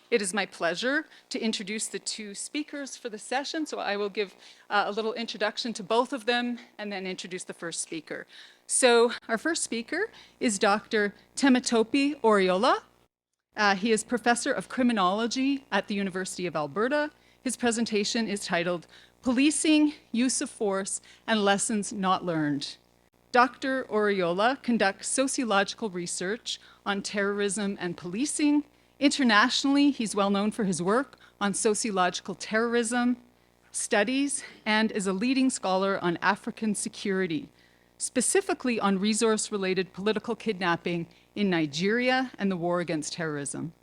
It is my pleasure to introduce the two speakers for the session. So I will give a little introduction to both of them and then introduce the first speaker. So our first speaker is Dr. Temitope Oriola. He is professor of criminology at the University of Alberta. His presentation is titled Policing, Use of Force, and Lessons Not Learned. Dr. Oriola conducts sociological research on terrorism and policing. Internationally, he's well known for his work on sociological terrorism studies and is a leading scholar on African security, specifically on resource-related political kidnapping in Nigeria and the war against terrorism.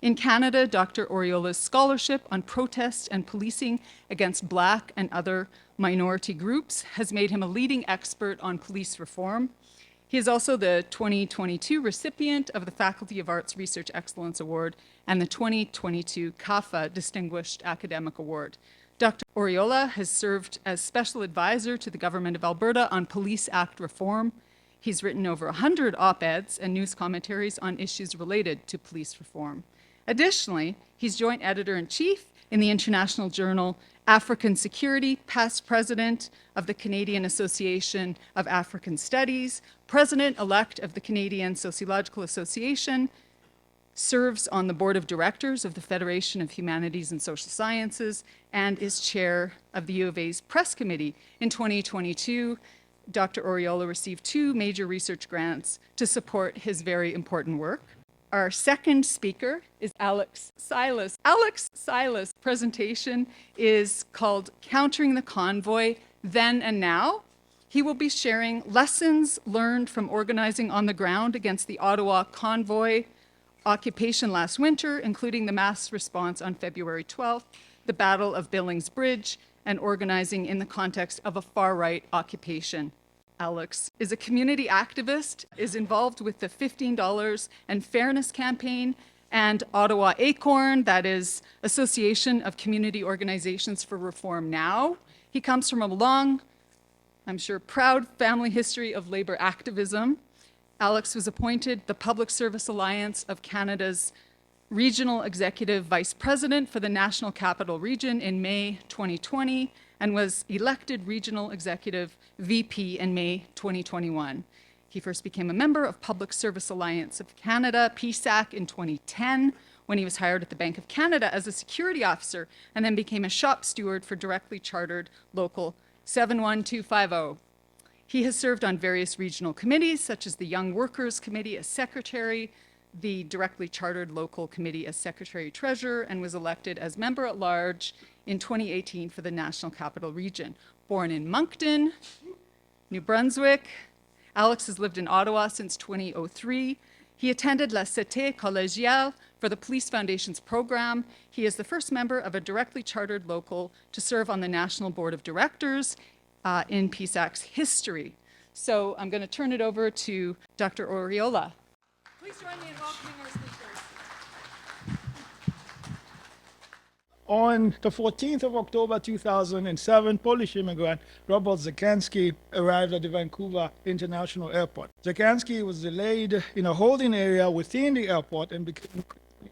In Canada, Dr. Oriola's scholarship on protest and policing against Black and other minority groups has made him a leading expert on police reform. He is also the 2022 recipient of the Faculty of Arts Research Excellence Award and the 2022 CAFA Distinguished Academic Award. Dr. Oriola has served as special advisor to the Government of Alberta on Police Act reform. He's written over 100 op-eds and news commentaries on issues related to police reform. Additionally, he's joint editor-in-chief in the international journal African Security, past president of the Canadian Association of African Studies, president-elect of the Canadian Sociological Association, serves on the board of directors of the Federation of Humanities and Social Sciences, and is chair of the U of A's press committee. In 2022, Dr. Oriola received 2 major research grants to support his very important work. Our second speaker is Alex Silas. Alex Silas' presentation is called Countering the Convoy, Then and Now. He will be sharing lessons learned from organizing on the ground against the Ottawa convoy occupation last winter, including the mass response on February 12th, the Battle of Billings Bridge, and organizing in the context of a far-right occupation. Alex is a community activist, is involved with the $15 and Fairness campaign and Ottawa Acorn, that is Association of Community Organizations for Reform Now. He comes from a long, I'm sure, proud family history of labor activism. Alex was appointed the Public Service Alliance of Canada's Regional Executive Vice President for the National Capital Region in May 2020 and was elected Regional Executive VP in May 2021. He first became a member of Public Service Alliance of Canada, PSAC, in 2010 when he was hired at the Bank of Canada as a security officer and then became a shop steward for directly chartered Local 71250. He has served on various regional committees, such as the Young Workers Committee as secretary, the directly chartered local committee as secretary-treasurer, and was elected as member-at-large in 2018 for the National Capital Region. Born in Moncton, New Brunswick, Alex has lived in Ottawa since 2003. He attended La Cité Collégiale for the Police Foundation's program. He is the first member of a directly chartered local to serve on the National Board of Directors in PSAC's history. So I'm going to turn it over to Dr. Oriola. Please join me in welcoming our speakers. On the 14th of October 2007, Polish immigrant Robert Zakanski arrived at the Vancouver International Airport. Zakanski was delayed in a holding area within the airport and became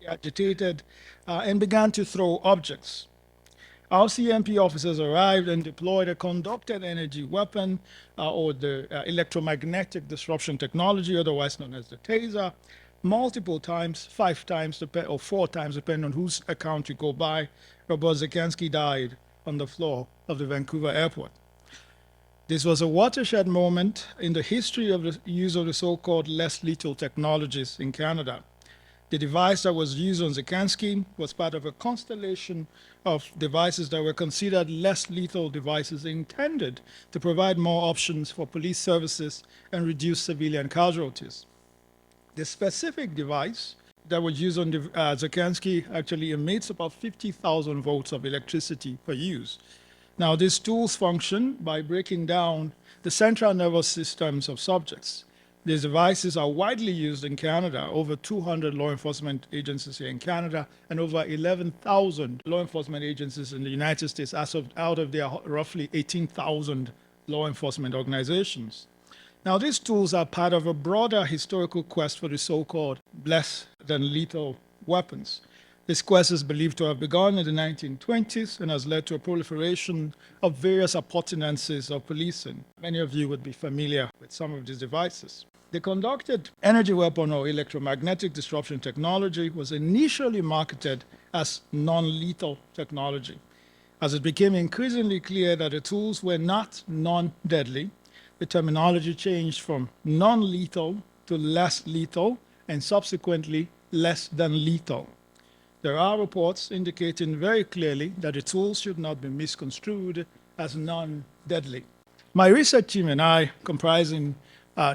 agitated and began to throw objects. Our CMP officers arrived and deployed a conducted energy weapon, or the electromagnetic disruption technology, otherwise known as the taser, multiple times, 5 times or 4 times, depending on whose account you go by. Robert Zakanski died on the floor of the Vancouver airport. This was a watershed moment in the history of the use of the so-called less lethal technologies in Canada. The device that was used on Zakanski was part of a constellation of devices that were considered less lethal devices intended to provide more options for police services and reduce civilian casualties. The specific device that was used on Zakanski actually emits about 50,000 volts of electricity per use. Now, these tools function by breaking down the central nervous systems of subjects. These devices are widely used in Canada, over 200 law enforcement agencies here in Canada, and over 11,000 law enforcement agencies in the United States, out of their roughly 18,000 law enforcement organizations. Now, these tools are part of a broader historical quest for the so-called less than lethal weapons. This quest is believed to have begun in the 1920s and has led to a proliferation of various appurtenances of policing. Many of you would be familiar with some of these devices. The conducted energy weapon or electromagnetic disruption technology was initially marketed as non-lethal technology. As it became increasingly clear that the tools were not non-deadly, the terminology changed from non-lethal to less lethal and subsequently less than lethal. There are reports indicating very clearly that the tools should not be misconstrued as non-deadly. My research team and I, comprising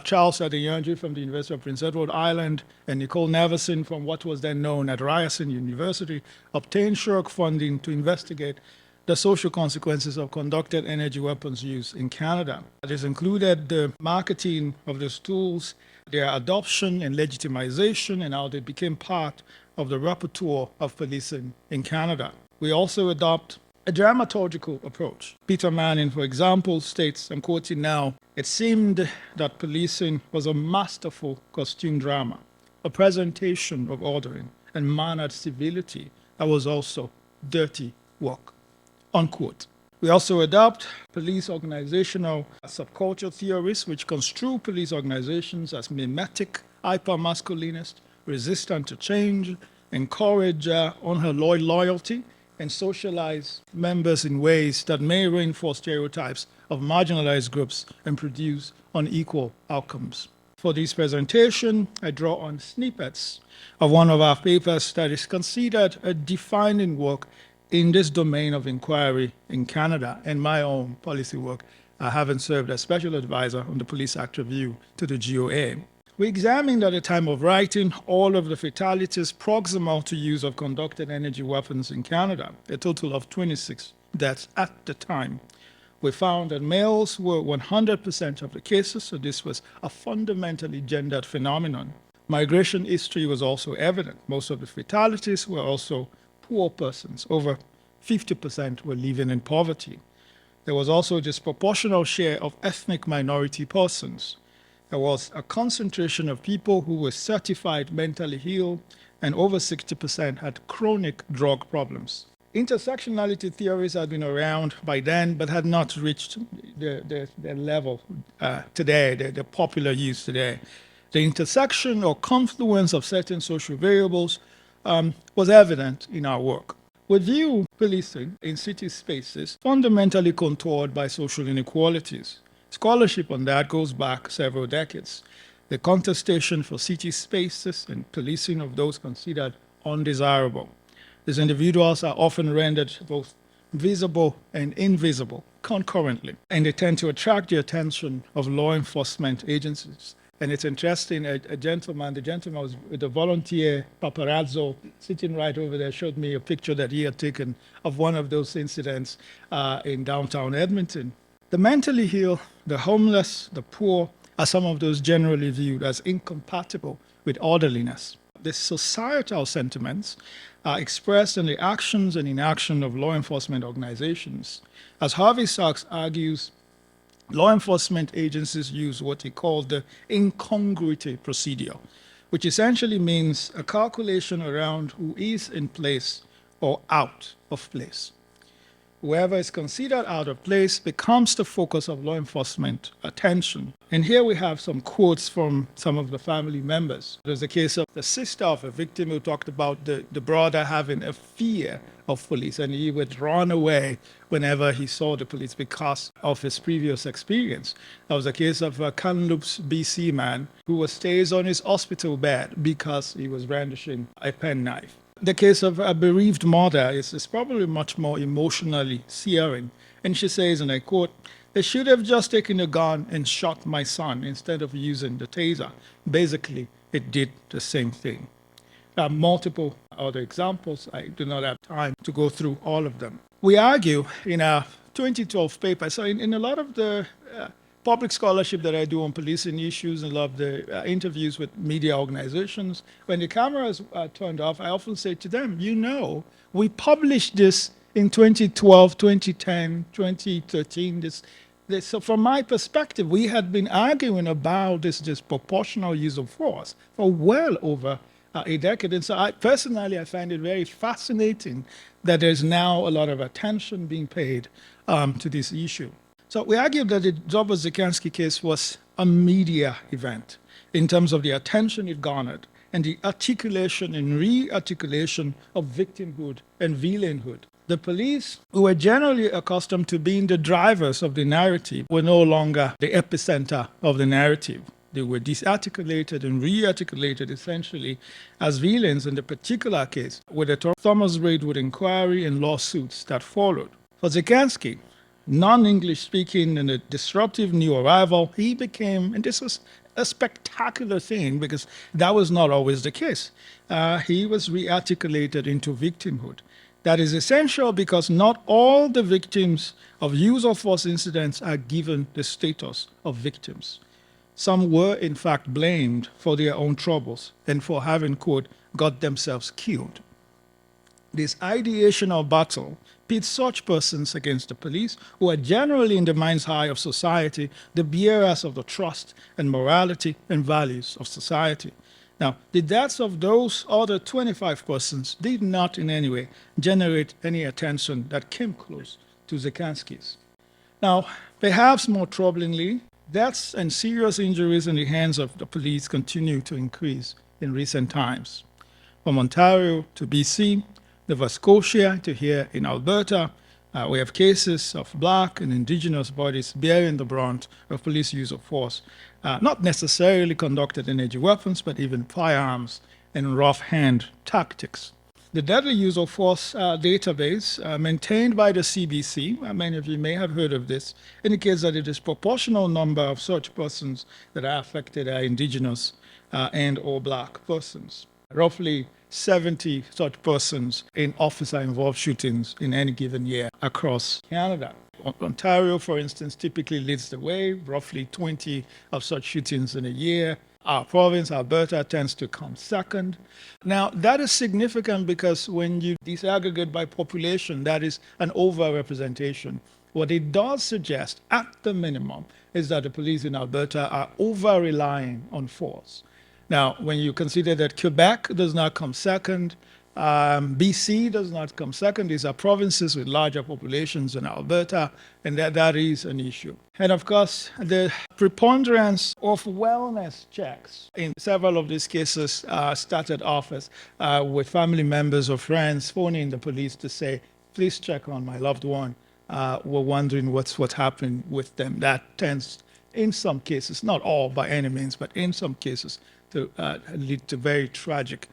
Charles Adeyanju from the University of Prince Edward Island and Nicole Neverson from what was then known as Ryerson University, obtained SHRC funding to investigate the social consequences of conducted energy weapons use in Canada. This included the marketing of these tools, their adoption and legitimization, and how they became part of the repertoire of policing in Canada. We also adopt a dramaturgical approach. Peter Manning, for example, states, I'm quoting now, "It seemed that policing was a masterful costume drama, a presentation of ordering and mannered civility that was also dirty work," unquote. We also adopt police organizational subculture theories, which construe police organizations as mimetic, hyper-masculinist, resistant to change, encourage unalloyed loyalty, and socialize members in ways that may reinforce stereotypes of marginalized groups and produce unequal outcomes. For this presentation, I draw on snippets of one of our papers that is considered a defining work in this domain of inquiry in Canada and my own policy work, having served as special advisor on the Police Act Review to the GOA. We examined at the time of writing all of the fatalities proximal to use of conducted energy weapons in Canada, a total of 26 deaths at the time. We found that males were 100% of the cases, so this was a fundamentally gendered phenomenon. Migration history was also evident. Most of the fatalities were also poor persons. Over 50% were living in poverty. There was also a disproportional share of ethnic minority persons. There was a concentration of people who were certified mentally ill, and over 60% had chronic drug problems. Intersectionality theories had been around by then, but had not reached the level today, the popular use today. The intersection or confluence of certain social variables was evident in our work. We view policing in city spaces fundamentally contoured by social inequalities. Scholarship on that goes back several decades. The contestation for city spaces and policing of those considered undesirable. These individuals are often rendered both visible and invisible concurrently, and they tend to attract the attention of law enforcement agencies. And it's interesting, the gentleman was with a volunteer paparazzo sitting right over there, showed me a picture that he had taken of one of those incidents in downtown Edmonton. The mentally ill, the homeless, the poor are some of those generally viewed as incompatible with orderliness. The societal sentiments are expressed in the actions and inaction of law enforcement organizations. As Harvey Sachs argues, law enforcement agencies use what he called the incongruity procedure, which essentially means a calculation around who is in place or out of place. Whoever is considered out of place becomes the focus of law enforcement attention. And here we have some quotes from some of the family members. There's a case of the sister of a victim who talked about the brother having a fear of police, and he would run away whenever he saw the police because of his previous experience. There was a case of a Kamloops, BC man who stays on his hospital bed because he was brandishing a penknife. The case of a bereaved mother is probably much more emotionally searing. And she says, and I quote, "They should have just taken a gun and shot my son instead of using the taser. Basically, it did the same thing." There are multiple other examples. I do not have time to go through all of them. We argue in our 2012 paper, so in a lot of the public scholarship that I do on policing issues and a lot of the interviews with media organizations, when the cameras are turned off, I often say to them, we published this in 2012, 2010, 2013. So from my perspective, we had been arguing about this disproportional use of force for well over a decade. And so I find it very fascinating that there's now a lot of attention being paid to this issue. So we argue that the Robert Zikansky case was a media event in terms of the attention it garnered and the articulation and re-articulation of victimhood and villainhood. The police, who were generally accustomed to being the drivers of the narrative, were no longer the epicenter of the narrative. They were disarticulated and re-articulated essentially as villains in the particular case, with the Thomas Braidwood inquiry and lawsuits that followed. For Zikansky, non-English speaking and a disruptive new arrival, he became, and this was a spectacular thing because that was not always the case. He was re-articulated into victimhood. That is essential because not all the victims of use of force incidents are given the status of victims. Some were, in fact, blamed for their own troubles and for having, quote, got themselves killed. This ideational battle pits such persons against the police, who are generally in the mind's eye of society, the bearers of the trust and morality and values of society. Now, the deaths of those other 25 persons did not in any way generate any attention that came close to Zikansky's. Now, perhaps more troublingly, deaths and serious injuries in the hands of the police continue to increase in recent times. From Ontario to BC, Nova Scotia to here in Alberta, we have cases of Black and Indigenous bodies bearing the brunt of police use of force, not necessarily conducted in energy weapons, but even firearms and rough-hand tactics. The deadly use of force database maintained by the CBC, many of you may have heard of this, indicates that a disproportional number of such persons that are affected are Indigenous and or Black persons. Roughly 70 such persons in officer-involved shootings in any given year across Canada. Ontario, for instance, typically leads the way, roughly 20 of such shootings in a year. Our province, Alberta, tends to come second. Now, that is significant because when you disaggregate by population, that is an overrepresentation. What it does suggest, at the minimum, is that the police in Alberta are over-relying on force. Now, when you consider that Quebec does not come second, BC does not come second, these are provinces with larger populations than Alberta, and that is an issue. And of course, the preponderance of wellness checks in several of these cases started off as with family members or friends phoning the police to say, please check on my loved one. We're wondering what's happening with them. That tends, in some cases, not all by any means, but in some cases, to lead to very tragic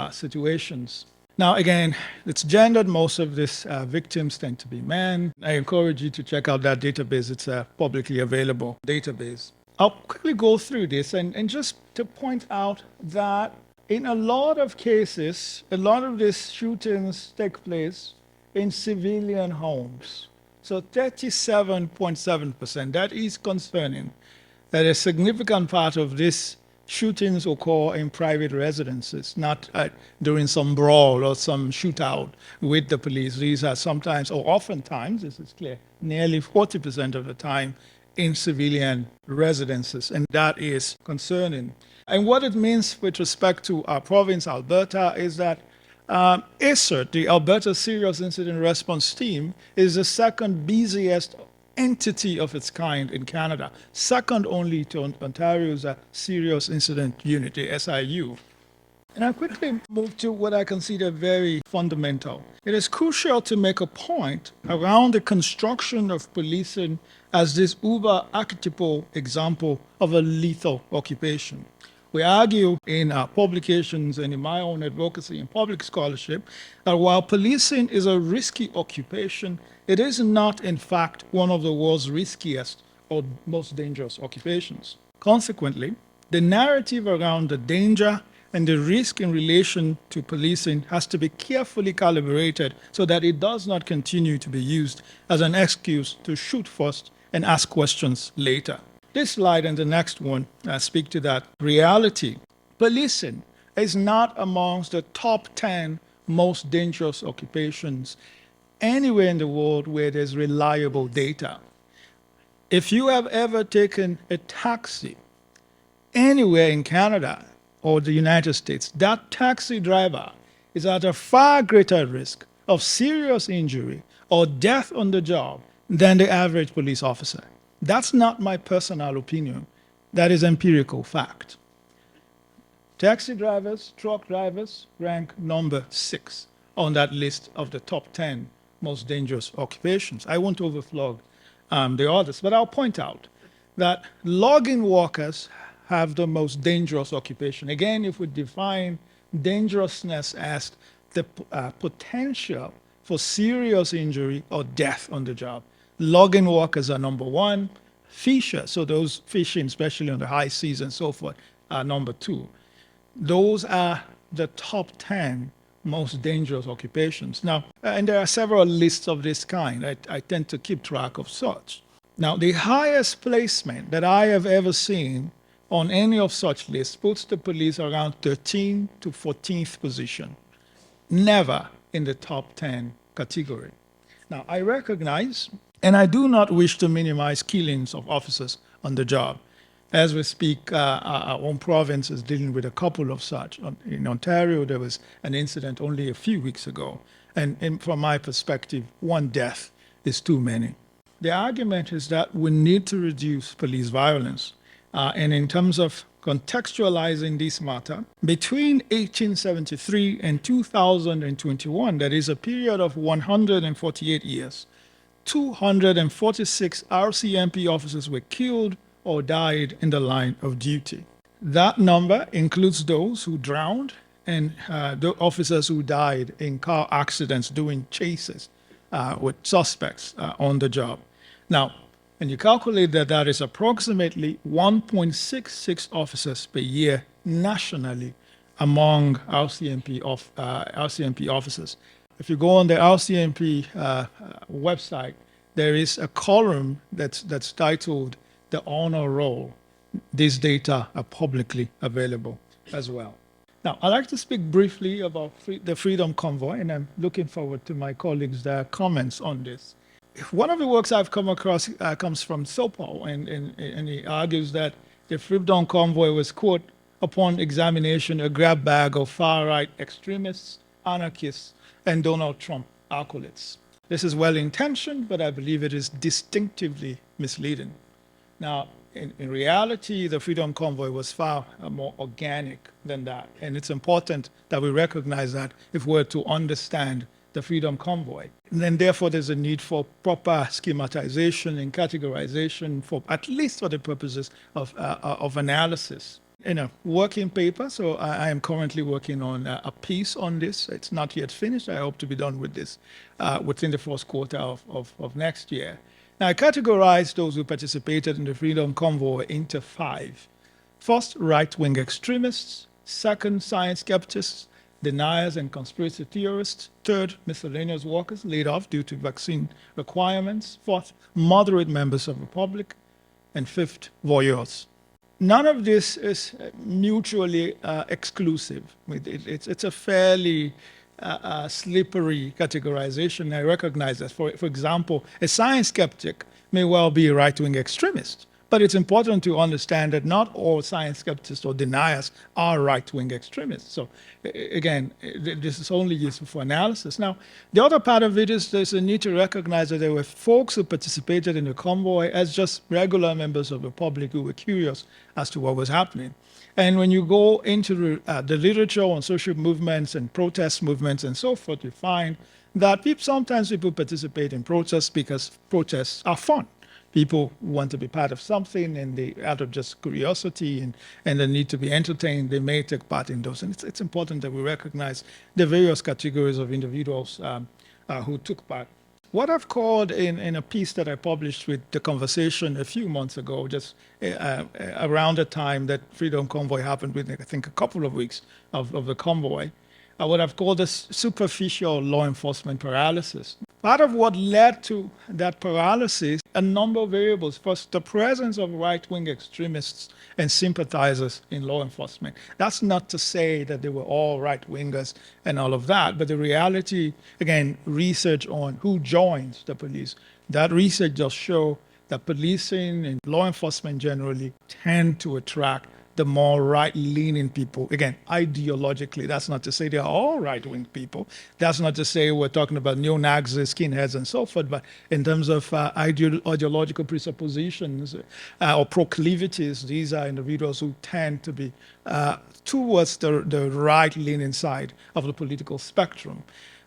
situations. Now, again, it's gendered. Most of these victims tend to be men. I encourage you to check out that database. It's a publicly available database. I'll quickly go through this and just to point out that in a lot of cases, a lot of these shootings take place in civilian homes. So 37.7%, that is concerning. That a significant part of this shootings occur in private residences, not during some brawl or some shootout with the police. These are sometimes, or oftentimes, this is clear, nearly 40% of the time in civilian residences, and that is concerning. And what it means with respect to our province, Alberta, is that ASERT, the Alberta Serious Incident Response Team, is the second busiest entity of its kind in Canada, second only to Ontario's Serious Incident Unit, the SIU. And I'll quickly move to what I consider very fundamental. It is crucial to make a point around the construction of policing as this uber-archetypal example of a lethal occupation. We argue in our publications and in my own advocacy and public scholarship that while policing is a risky occupation, it is not, in fact, one of the world's riskiest or most dangerous occupations. Consequently, the narrative around the danger and the risk in relation to policing has to be carefully calibrated so that it does not continue to be used as an excuse to shoot first and ask questions later. This slide and the next one speak to that reality. Policing is not amongst the top 10 most dangerous occupations anywhere in the world where there's reliable data. If you have ever taken a taxi anywhere in Canada or the United States, that taxi driver is at a far greater risk of serious injury or death on the job than the average police officer. That's not my personal opinion. That is empirical fact. Taxi drivers, truck drivers rank number 6 on that list of the top 10 most dangerous occupations. I won't overflog the others, but I'll point out that logging workers have the most dangerous occupation. Again, if we define dangerousness as the potential for serious injury or death on the job, logging workers are number 1. Fishers, so those fishing, especially on the high seas and so forth, are number 2. Those are the top 10 most dangerous occupations. Now, and there are several lists of this kind. I tend to keep track of such. Now, the highest placement that I have ever seen on any of such lists puts the police around 13th to 14th position, never in the top 10 category. Now, I recognize, and I do not wish to minimize killings of officers on the job. As we speak, our own province is dealing with a couple of such. In Ontario, there was an incident only a few weeks ago. And from my perspective, one death is too many. The argument is that we need to reduce police violence. And in terms of contextualizing this matter, between 1873 and 2021, that is a period of 148 years, 246 RCMP officers were killed or died in the line of duty. That number includes those who drowned and the officers who died in car accidents doing chases with suspects on the job. Now, and you calculate that that is approximately 1.66 officers per year nationally among RCMP officers. If you go on the RCMP website, there is a column that's titled The Honor Roll. These data are publicly available as well. Now, I'd like to speak briefly about the Freedom Convoy, and I'm looking forward to my colleagues' comments on this. One of the works I've come across comes from Sopo, and he argues that the Freedom Convoy was, quote, upon examination, a grab bag of far-right extremists, anarchists, and Donald Trump acolytes. This is well-intentioned, but I believe it is distinctively misleading. Now, in reality, the Freedom Convoy was far more organic than that. And it's important that we recognize that if we're to understand the Freedom Convoy. And then therefore, there's a need for proper schematization and categorization for at least for the purposes of analysis. In a working paper, so I am currently working on a piece on this. It's not yet finished. I hope to be done with this within the first quarter of next year. Now, I categorize those who participated in the Freedom Convoy into 5. First, right-wing extremists. Second, science skeptics, deniers and conspiracy theorists. Third, miscellaneous workers laid off due to vaccine requirements. Fourth, moderate members of the public. And fifth, voyeurs. None of this is mutually exclusive. It's a fairly slippery categorization. I recognize that. For example, a science skeptic may well be a right-wing extremist, but it's important to understand that not all science skeptics or deniers are right-wing extremists. So again, this is only useful for analysis. Now, the other part of it is there's a need to recognize that there were folks who participated in the convoy as just regular members of the public who were curious as to what was happening. And when you go into the literature on social movements and protest movements and so forth, you find that sometimes people participate in protests because protests are fun. People want to be part of something, and they, out of just curiosity and the need to be entertained, they may take part in those. And it's important that we recognize the various categories of individuals who took part. What I've called in a piece that I published with The Conversation a few months ago, just around the time that Freedom Convoy happened, within I think a couple of weeks of the convoy, what I've called a superficial law enforcement paralysis. Part of what led to that paralysis, a number of variables. First, the presence of right-wing extremists and sympathizers in law enforcement. That's not to say that they were all right-wingers and all of that, but the reality, again, research on who joins the police, that research just show that policing and law enforcement generally tend to attract the more right-leaning people. Again, ideologically, that's not to say they're all right-wing people. That's not to say we're talking about neo-Nazis, skinheads, and so forth. But in terms of ideological presuppositions or proclivities, these are individuals who tend to be towards the right-leaning side of the political spectrum.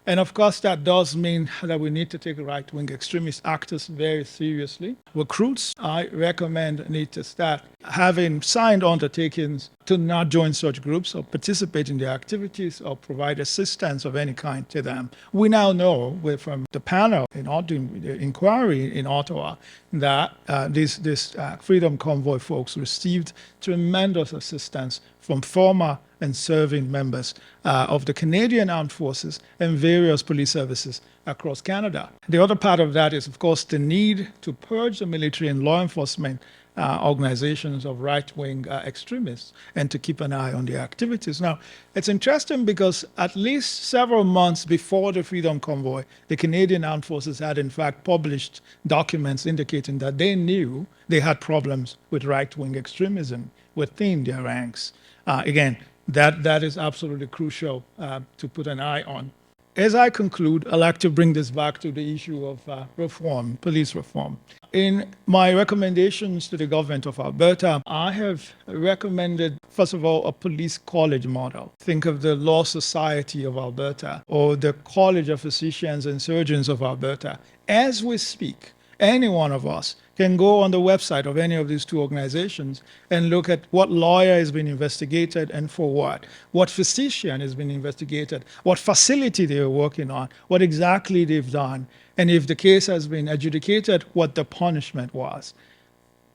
And of course, that does mean that we need to take right-wing extremist actors very seriously. Recruits, I recommend, need to start having signed undertakings to not join such groups or participate in their activities or provide assistance of any kind to them. We now know from the panel in the inquiry in Ottawa that these Freedom Convoy folks received tremendous assistance from former and serving members of the Canadian Armed Forces and various police services across Canada. The other part of that is, of course, the need to purge the military and law enforcement organizations of right-wing extremists and to keep an eye on their activities. Now, it's interesting because at least several months before the Freedom Convoy, the Canadian Armed Forces had in fact published documents indicating that they knew they had problems with right-wing extremism within their ranks. Again, that is absolutely crucial to put an eye on. As I conclude, I'd like to bring this back to the issue of reform, police reform. In my recommendations to the government of Alberta, I have recommended, first of all, a police college model. Think of the Law Society of Alberta or the College of Physicians and Surgeons of Alberta. As we speak, any one of us can go on the website of any of these two organizations and look at what lawyer has been investigated and for what physician has been investigated, what facility they are working on, what exactly they've done, and if the case has been adjudicated, what the punishment was.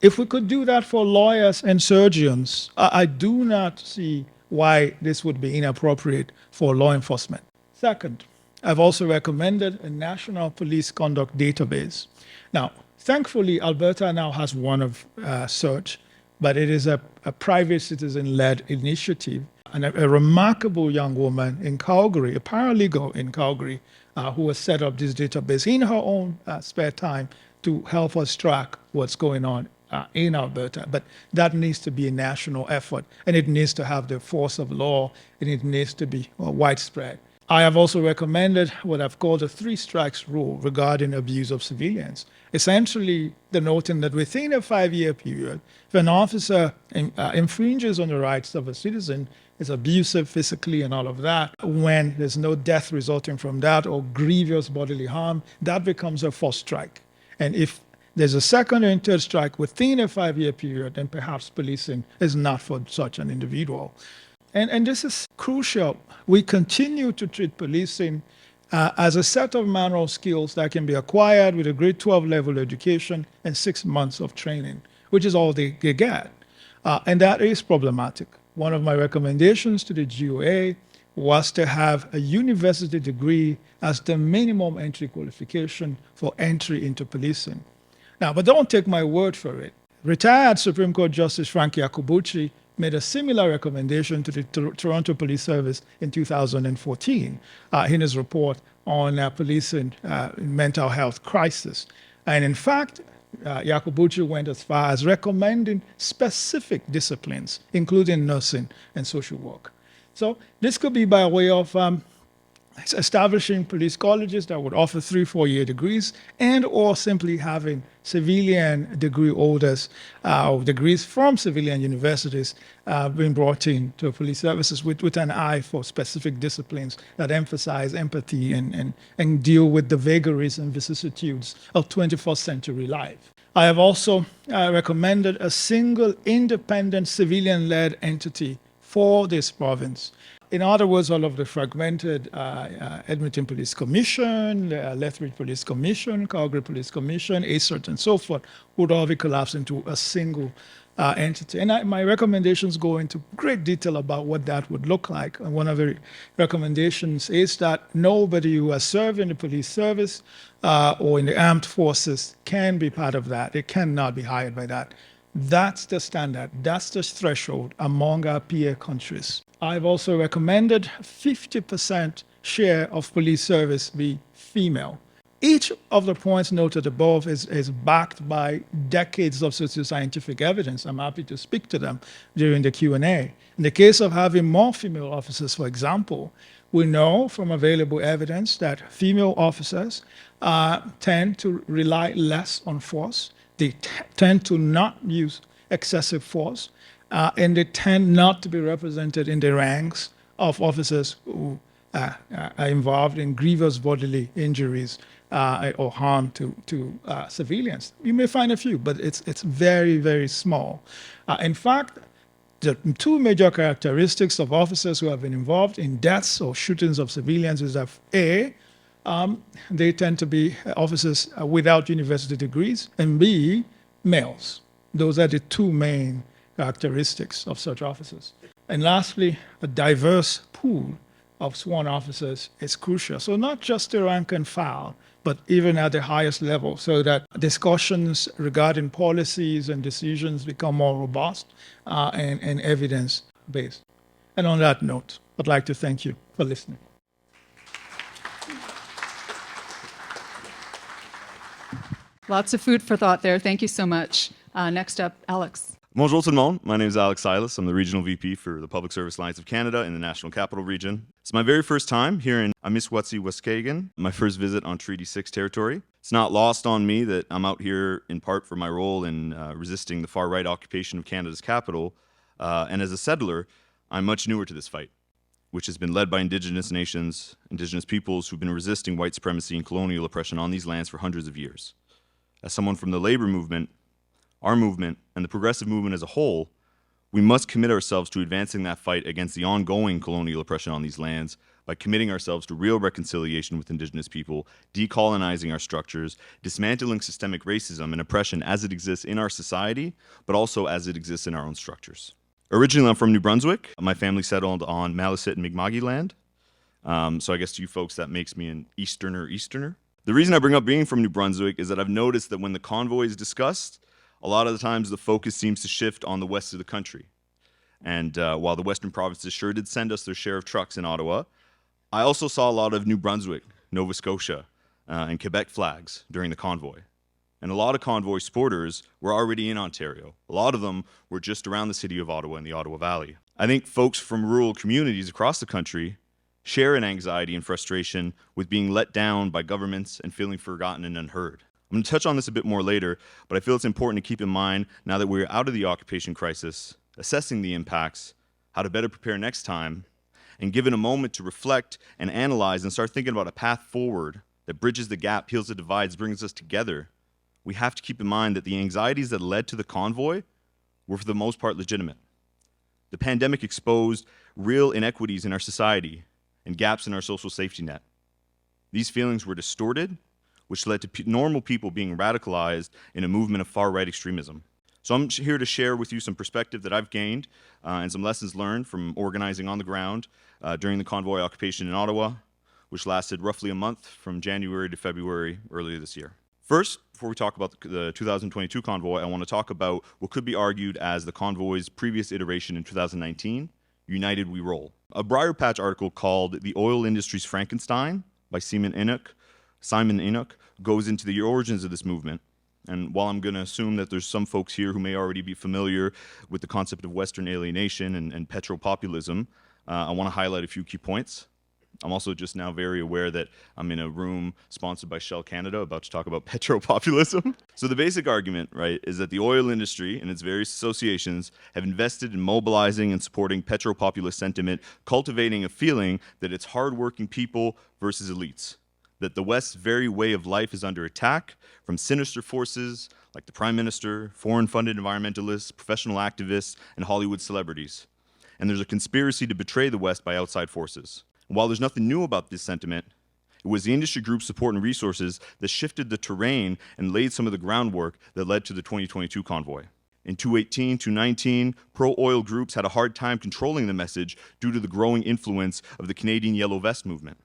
If we could do that for lawyers and surgeons, I do not see why this would be inappropriate for law enforcement. Second, I've also recommended a national police conduct database. Now, thankfully, Alberta now has one of such, but it is a private citizen-led initiative. And a remarkable young woman in Calgary, a paralegal in Calgary, who has set up this database in her own spare time to help us track what's going on in Alberta. But that needs to be a national effort, and it needs to have the force of law, and it needs to be widespread. I have also recommended what I've called a 3 strikes rule regarding abuse of civilians, essentially denoting that within a 5-year period, if an officer infringes on the rights of a citizen, is abusive physically and all of that, when there's no death resulting from that or grievous bodily harm, that becomes a 4th strike. And if there's a second and third strike within a 5-year period, then perhaps policing is not for such an individual. And this is crucial. We continue to treat policing as a set of manual skills that can be acquired with a grade 12 level education and 6 months of training, which is all they get. And that is problematic. One of my recommendations to the GOA was to have a university degree as the minimum entry qualification for entry into policing. Now, but don't take my word for it. Retired Supreme Court Justice Frank Iacobucci made a similar recommendation to the Toronto Police Service in 2014 in his report on policing in mental health crisis. And in fact, Iacobucci went as far as recommending specific disciplines, including nursing and social work. So this could be by way of establishing police colleges that would offer 3-4-year degrees and or simply having civilian degree holders or degrees from civilian universities being brought in to police services with an eye for specific disciplines that emphasize empathy and deal with the vagaries and vicissitudes of 21st century life. I have also recommended a single independent civilian-led entity for this province. In other words, all of the fragmented Edmonton Police Commission, Lethbridge Police Commission, Calgary Police Commission, ACERT, and so forth would all be collapsed into a single entity. And my recommendations go into great detail about what that would look like. And one of the recommendations is that nobody who has served in the police service or in the armed forces can be part of that. They cannot be hired by that. That's the standard. That's the threshold among our peer countries. I've also recommended 50% share of police service be female. Each of the points noted above is backed by decades of socio-scientific evidence. I'm happy to speak to them during the Q&A. In the case of having more female officers, for example, we know from available evidence that female officers tend to rely less on force. They tend to not use excessive force, and they tend not to be represented in the ranks of officers who are involved in grievous bodily injuries or harm to civilians. You may find a few, but it's very, very small. In fact, the two major characteristics of officers who have been involved in deaths or shootings of civilians is that A, they tend to be officers without university degrees, and B, males. Those are the two main characteristics of such officers. And lastly, a diverse pool of sworn officers is crucial. So not just the rank and file, but even at the highest level, so that discussions regarding policies and decisions become more robust and evidence-based. And on that note, I'd like to thank you for listening. Lots of food for thought there. Thank you so much. Next up, Alex. Bonjour tout le monde. My name is Alex Silas. I'm the Regional VP for the Public Service Alliance of Canada in the National Capital Region. It's my very first time here in Amiswatsi-Waskagan, my first visit on Treaty 6 territory. It's not lost on me that I'm out here in part for my role in resisting the far-right occupation of Canada's capital, and as a settler, I'm much newer to this fight, which has been led by Indigenous nations, Indigenous peoples who've been resisting white supremacy and colonial oppression on these lands for hundreds of years. As someone from the labor movement, our movement, and the progressive movement as a whole, we must commit ourselves to advancing that fight against the ongoing colonial oppression on these lands by committing ourselves to real reconciliation with Indigenous people, decolonizing our structures, dismantling systemic racism and oppression as it exists in our society, but also as it exists in our own structures. Originally, I'm from New Brunswick. My family settled on Maliset and Mi'kmaq land. So I guess to you folks, that makes me an Easterner. The reason I bring up being from New Brunswick is that I've noticed that when the convoy is discussed, a lot of the times the focus seems to shift on the west of the country. And while the western provinces sure did send us their share of trucks in Ottawa, I also saw a lot of New Brunswick, Nova Scotia, and Quebec flags during the convoy. And a lot of convoy supporters were already in Ontario. A lot of them were just around the city of Ottawa and the Ottawa Valley. I think folks from rural communities across the country share an anxiety and frustration with being let down by governments and feeling forgotten and unheard. I'm going to touch on this a bit more later, but I feel it's important to keep in mind now that we're out of the occupation crisis, assessing the impacts, how to better prepare next time, and given a moment to reflect and analyze and start thinking about a path forward that bridges the gap, heals the divides, brings us together, we have to keep in mind that the anxieties that led to the convoy were for the most part legitimate. The pandemic exposed real inequities in our society and gaps in our social safety net. These feelings were distorted, which led to normal people being radicalized in a movement of far-right extremism. So I'm here to share with you some perspective that I've gained and some lessons learned from organizing on the ground during the convoy occupation in Ottawa, which lasted roughly a month from January to February earlier this year. First, before we talk about the 2022 convoy, I want to talk about what could be argued as the convoy's previous iteration in 2019, United We Roll. A Briar Patch article called The Oil Industry's Frankenstein by Simon Inuk goes into the origins of this movement. And while I'm going to assume that there's some folks here who may already be familiar with the concept of Western alienation and petropopulism, I want to highlight a few key points. I'm also just now very aware that I'm in a room sponsored by Shell Canada about to talk about petropopulism. So the basic argument, right, is that the oil industry and its various associations have invested in mobilizing and supporting petropopulist sentiment, cultivating a feeling that it's hardworking people versus elites, that the West's very way of life is under attack from sinister forces like the Prime Minister, foreign-funded environmentalists, professional activists, and Hollywood celebrities. And there's a conspiracy to betray the West by outside forces. And while there's nothing new about this sentiment, it was the industry group's support and resources that shifted the terrain and laid some of the groundwork that led to the 2022 convoy. In 2018, 2019, pro-oil groups had a hard time controlling the message due to the growing influence of the Canadian Yellow Vest movement,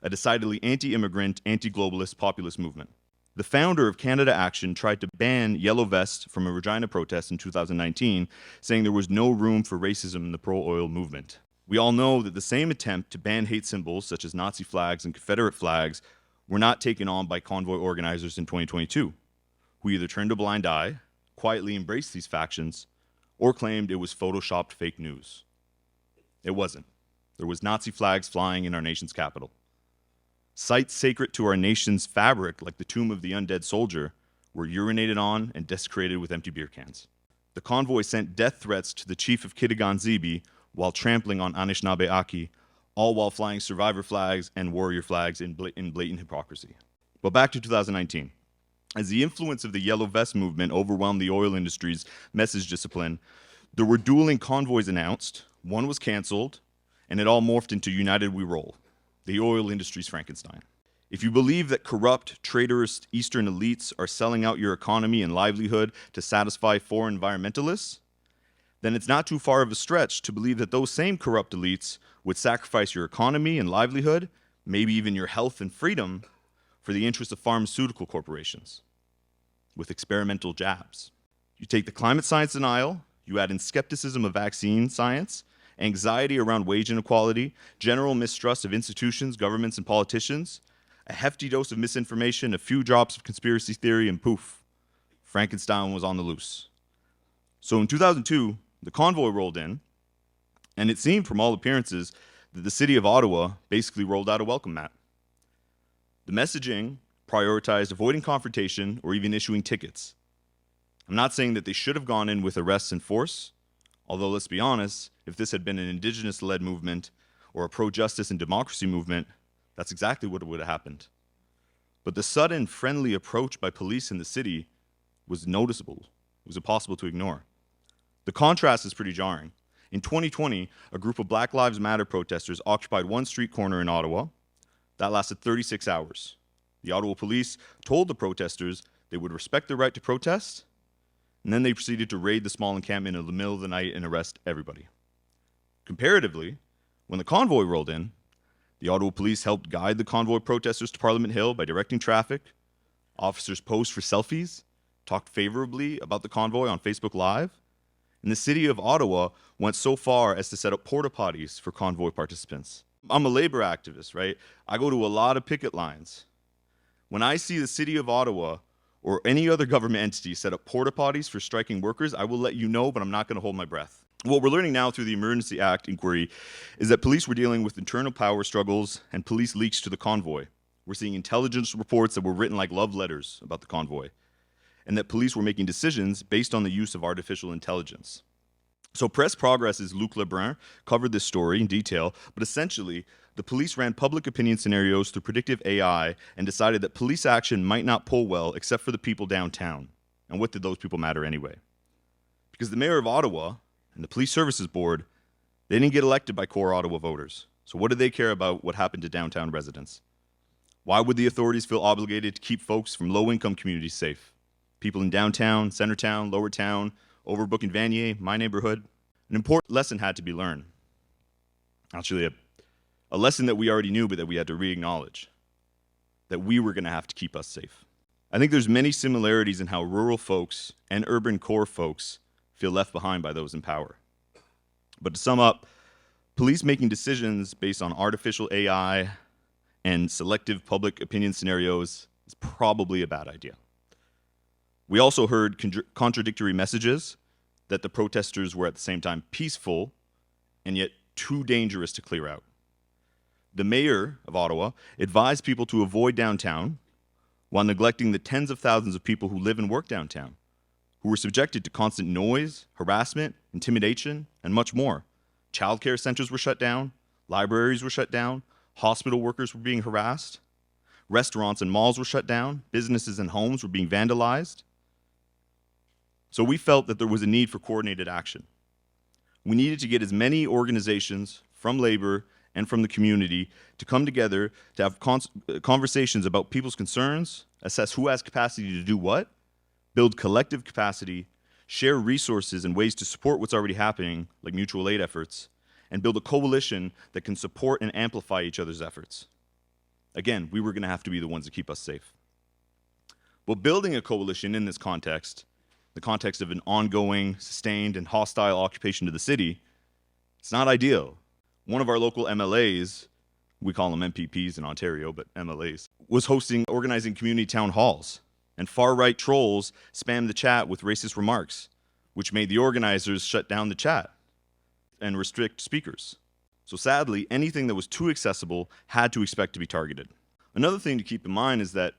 a decidedly anti-immigrant, anti-globalist populist movement. The founder of Canada Action tried to ban Yellow Vest from a Regina protest in 2019, saying there was no room for racism in the pro-oil movement. We all know that the same attempt to ban hate symbols, such as Nazi flags and Confederate flags, were not taken on by convoy organizers in 2022, who either turned a blind eye, quietly embraced these factions, or claimed it was photoshopped fake news. It wasn't. There was Nazi flags flying in our nation's capital. Sites sacred to our nation's fabric, like the tomb of the undead soldier, were urinated on and desecrated with empty beer cans. The convoy sent death threats to the chief of Kitigan Zibi while trampling on Anishinaabe Aki, all while flying survivor flags and warrior flags in blatant hypocrisy. But back to 2019. As the influence of the Yellow Vest movement overwhelmed the oil industry's message discipline, there were dueling convoys announced, one was canceled, and it all morphed into United We Roll, the oil industry's Frankenstein. If you believe that corrupt, traitorous Eastern elites are selling out your economy and livelihood to satisfy foreign environmentalists, then it's not too far of a stretch to believe that those same corrupt elites would sacrifice your economy and livelihood, maybe even your health and freedom, for the interests of pharmaceutical corporations with experimental jabs. You take the climate science denial, you add in skepticism of vaccine science, anxiety around wage inequality, general mistrust of institutions, governments, and politicians, a hefty dose of misinformation, a few drops of conspiracy theory, and poof, Frankenstein was on the loose. So in 2002, the convoy rolled in, and it seemed from all appearances that the city of Ottawa basically rolled out a welcome mat. The messaging prioritized avoiding confrontation or even issuing tickets. I'm not saying that they should have gone in with arrests and force, although let's be honest, if this had been an indigenous-led movement or a pro-justice and democracy movement, that's exactly what would have happened. But the sudden, friendly approach by police in the city was noticeable. It was impossible to ignore. The contrast is pretty jarring. In 2020, a group of Black Lives Matter protesters occupied one street corner in Ottawa. That lasted 36 hours. The Ottawa police told the protesters they would respect their right to protest, and then they proceeded to raid the small encampment in the middle of the night and arrest everybody. Comparatively, when the convoy rolled in, the Ottawa police helped guide the convoy protesters to Parliament Hill by directing traffic. Officers posed for selfies, talked favorably about the convoy on Facebook Live, and the city of Ottawa went so far as to set up porta potties for convoy participants. I'm a labor activist, right? I go to a lot of picket lines. When I see the city of Ottawa or any other government entity set up porta potties for striking workers, I will let you know, but I'm not going to hold my breath. What we're learning now through the Emergency Act inquiry is that police were dealing with internal power struggles and police leaks to the convoy. We're seeing intelligence reports that were written like love letters about the convoy, and that police were making decisions based on the use of artificial intelligence. So Press Progress's Luc Lebrun covered this story in detail, but essentially, the police ran public opinion scenarios through predictive AI and decided that police action might not pull well except for the people downtown. And what did those people matter anyway? Because the mayor of Ottawa and the Police Services Board, they didn't get elected by core Ottawa voters. So what did they care about what happened to downtown residents? Why would the authorities feel obligated to keep folks from low-income communities safe? People in downtown, Centertown, Lower Town, Overbrook and Vanier, my neighborhood. An important lesson had to be learned. Actually, a lesson that we already knew, but that we had to re-acknowledge. That we were going to have to keep us safe. I think there's many similarities in how rural folks and urban core folks feel left behind by those in power. But to sum up, police making decisions based on artificial AI and selective public opinion scenarios is probably a bad idea. We also heard contradictory messages that the protesters were at the same time peaceful and yet too dangerous to clear out. The mayor of Ottawa advised people to avoid downtown while neglecting the tens of thousands of people who live and work downtown, who were subjected to constant noise, harassment, intimidation, and much more. Childcare centers were shut down, libraries were shut down, hospital workers were being harassed, restaurants and malls were shut down, businesses and homes were being vandalized. So we felt that there was a need for coordinated action. We needed to get as many organizations from labor and from the community to come together to have conversations about people's concerns, assess who has capacity to do what, build collective capacity, share resources and ways to support what's already happening, like mutual aid efforts, and build a coalition that can support and amplify each other's efforts. Again, we were going to have to be the ones to keep us safe. But building a coalition in this context, the context of an ongoing, sustained, and hostile occupation to the city, it's not ideal. One of our local MLAs, we call them MPPs in Ontario, but MLAs, was organizing community town halls, and far-right trolls spammed the chat with racist remarks, which made the organizers shut down the chat and restrict speakers. So sadly, anything that was too accessible had to expect to be targeted. Another thing to keep in mind is that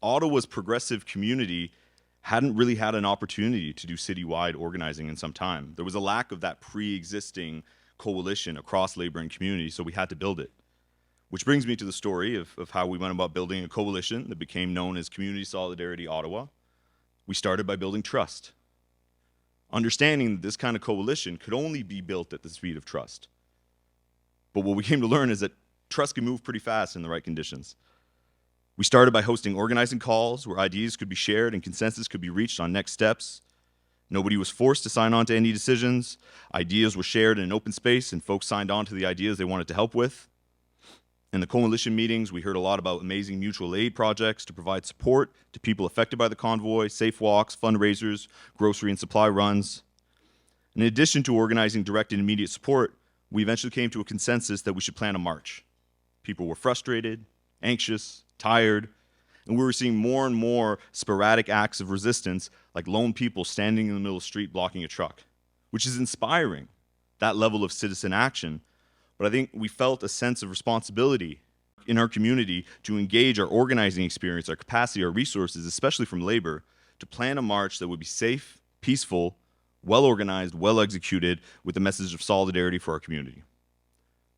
Ottawa's progressive community hadn't really had an opportunity to do citywide organizing in some time. There was a lack of that pre-existing coalition across labor and community, so we had to build it. Which brings me to the story of how we went about building a coalition that became known as Community Solidarity Ottawa. We started by building trust, understanding that this kind of coalition could only be built at the speed of trust. But what we came to learn is that trust can move pretty fast in the right conditions. We started by hosting organizing calls where ideas could be shared and consensus could be reached on next steps. Nobody was forced to sign on to any decisions. Ideas were shared in an open space and folks signed on to the ideas they wanted to help with. In the coalition meetings, we heard a lot about amazing mutual aid projects to provide support to people affected by the convoy, safe walks, fundraisers, grocery and supply runs. In addition to organizing direct and immediate support, we eventually came to a consensus that we should plan a march. People were frustrated, anxious, tired, and we were seeing more and more sporadic acts of resistance, like lone people standing in the middle of the street blocking a truck, which is inspiring, that level of citizen action. But I think we felt a sense of responsibility in our community to engage our organizing experience, our capacity, our resources, especially from labor, to plan a march that would be safe, peaceful, well-organized, well-executed, with a message of solidarity for our community.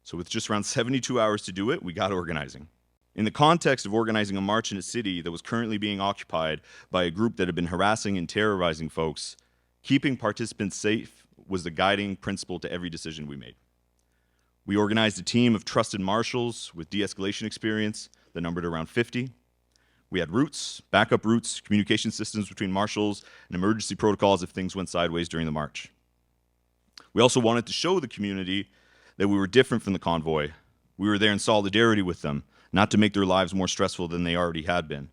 So with just around 72 hours to do it, we got organizing. In the context of organizing a march in a city that was currently being occupied by a group that had been harassing and terrorizing folks, keeping participants safe was the guiding principle to every decision we made. We organized a team of trusted marshals with de-escalation experience that numbered around 50. We had routes, backup routes, communication systems between marshals, and emergency protocols if things went sideways during the march. We also wanted to show the community that we were different from the convoy. We were there in solidarity with them, not to make their lives more stressful than they already had been.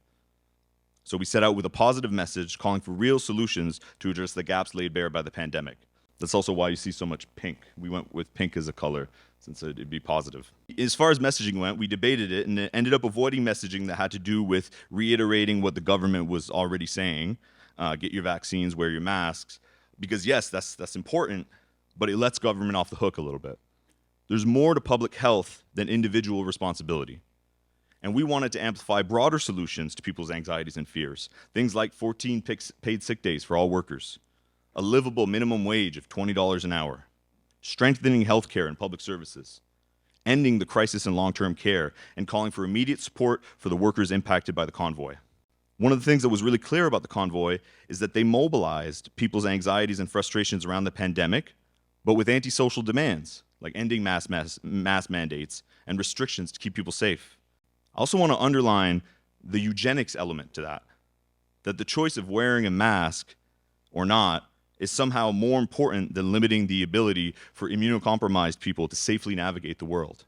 So we set out with a positive message calling for real solutions to address the gaps laid bare by the pandemic. That's also why you see so much pink. We went with pink as a color, since it'd be positive. As far as messaging went, we debated it and ended up avoiding messaging that had to do with reiterating what the government was already saying, get your vaccines, wear your masks, because yes, that's important, but it lets government off the hook a little bit. There's more to public health than individual responsibility. And we wanted to amplify broader solutions to people's anxieties and fears, things like 14 paid sick days for all workers, a livable minimum wage of $20 an hour, strengthening healthcare and public services, ending the crisis in long-term care, and calling for immediate support for the workers impacted by the convoy. One of the things that was really clear about the convoy is that they mobilized people's anxieties and frustrations around the pandemic, but with antisocial demands, like ending mass mandates and restrictions to keep people safe. I also want to underline the eugenics element to that the choice of wearing a mask or not is somehow more important than limiting the ability for immunocompromised people to safely navigate the world.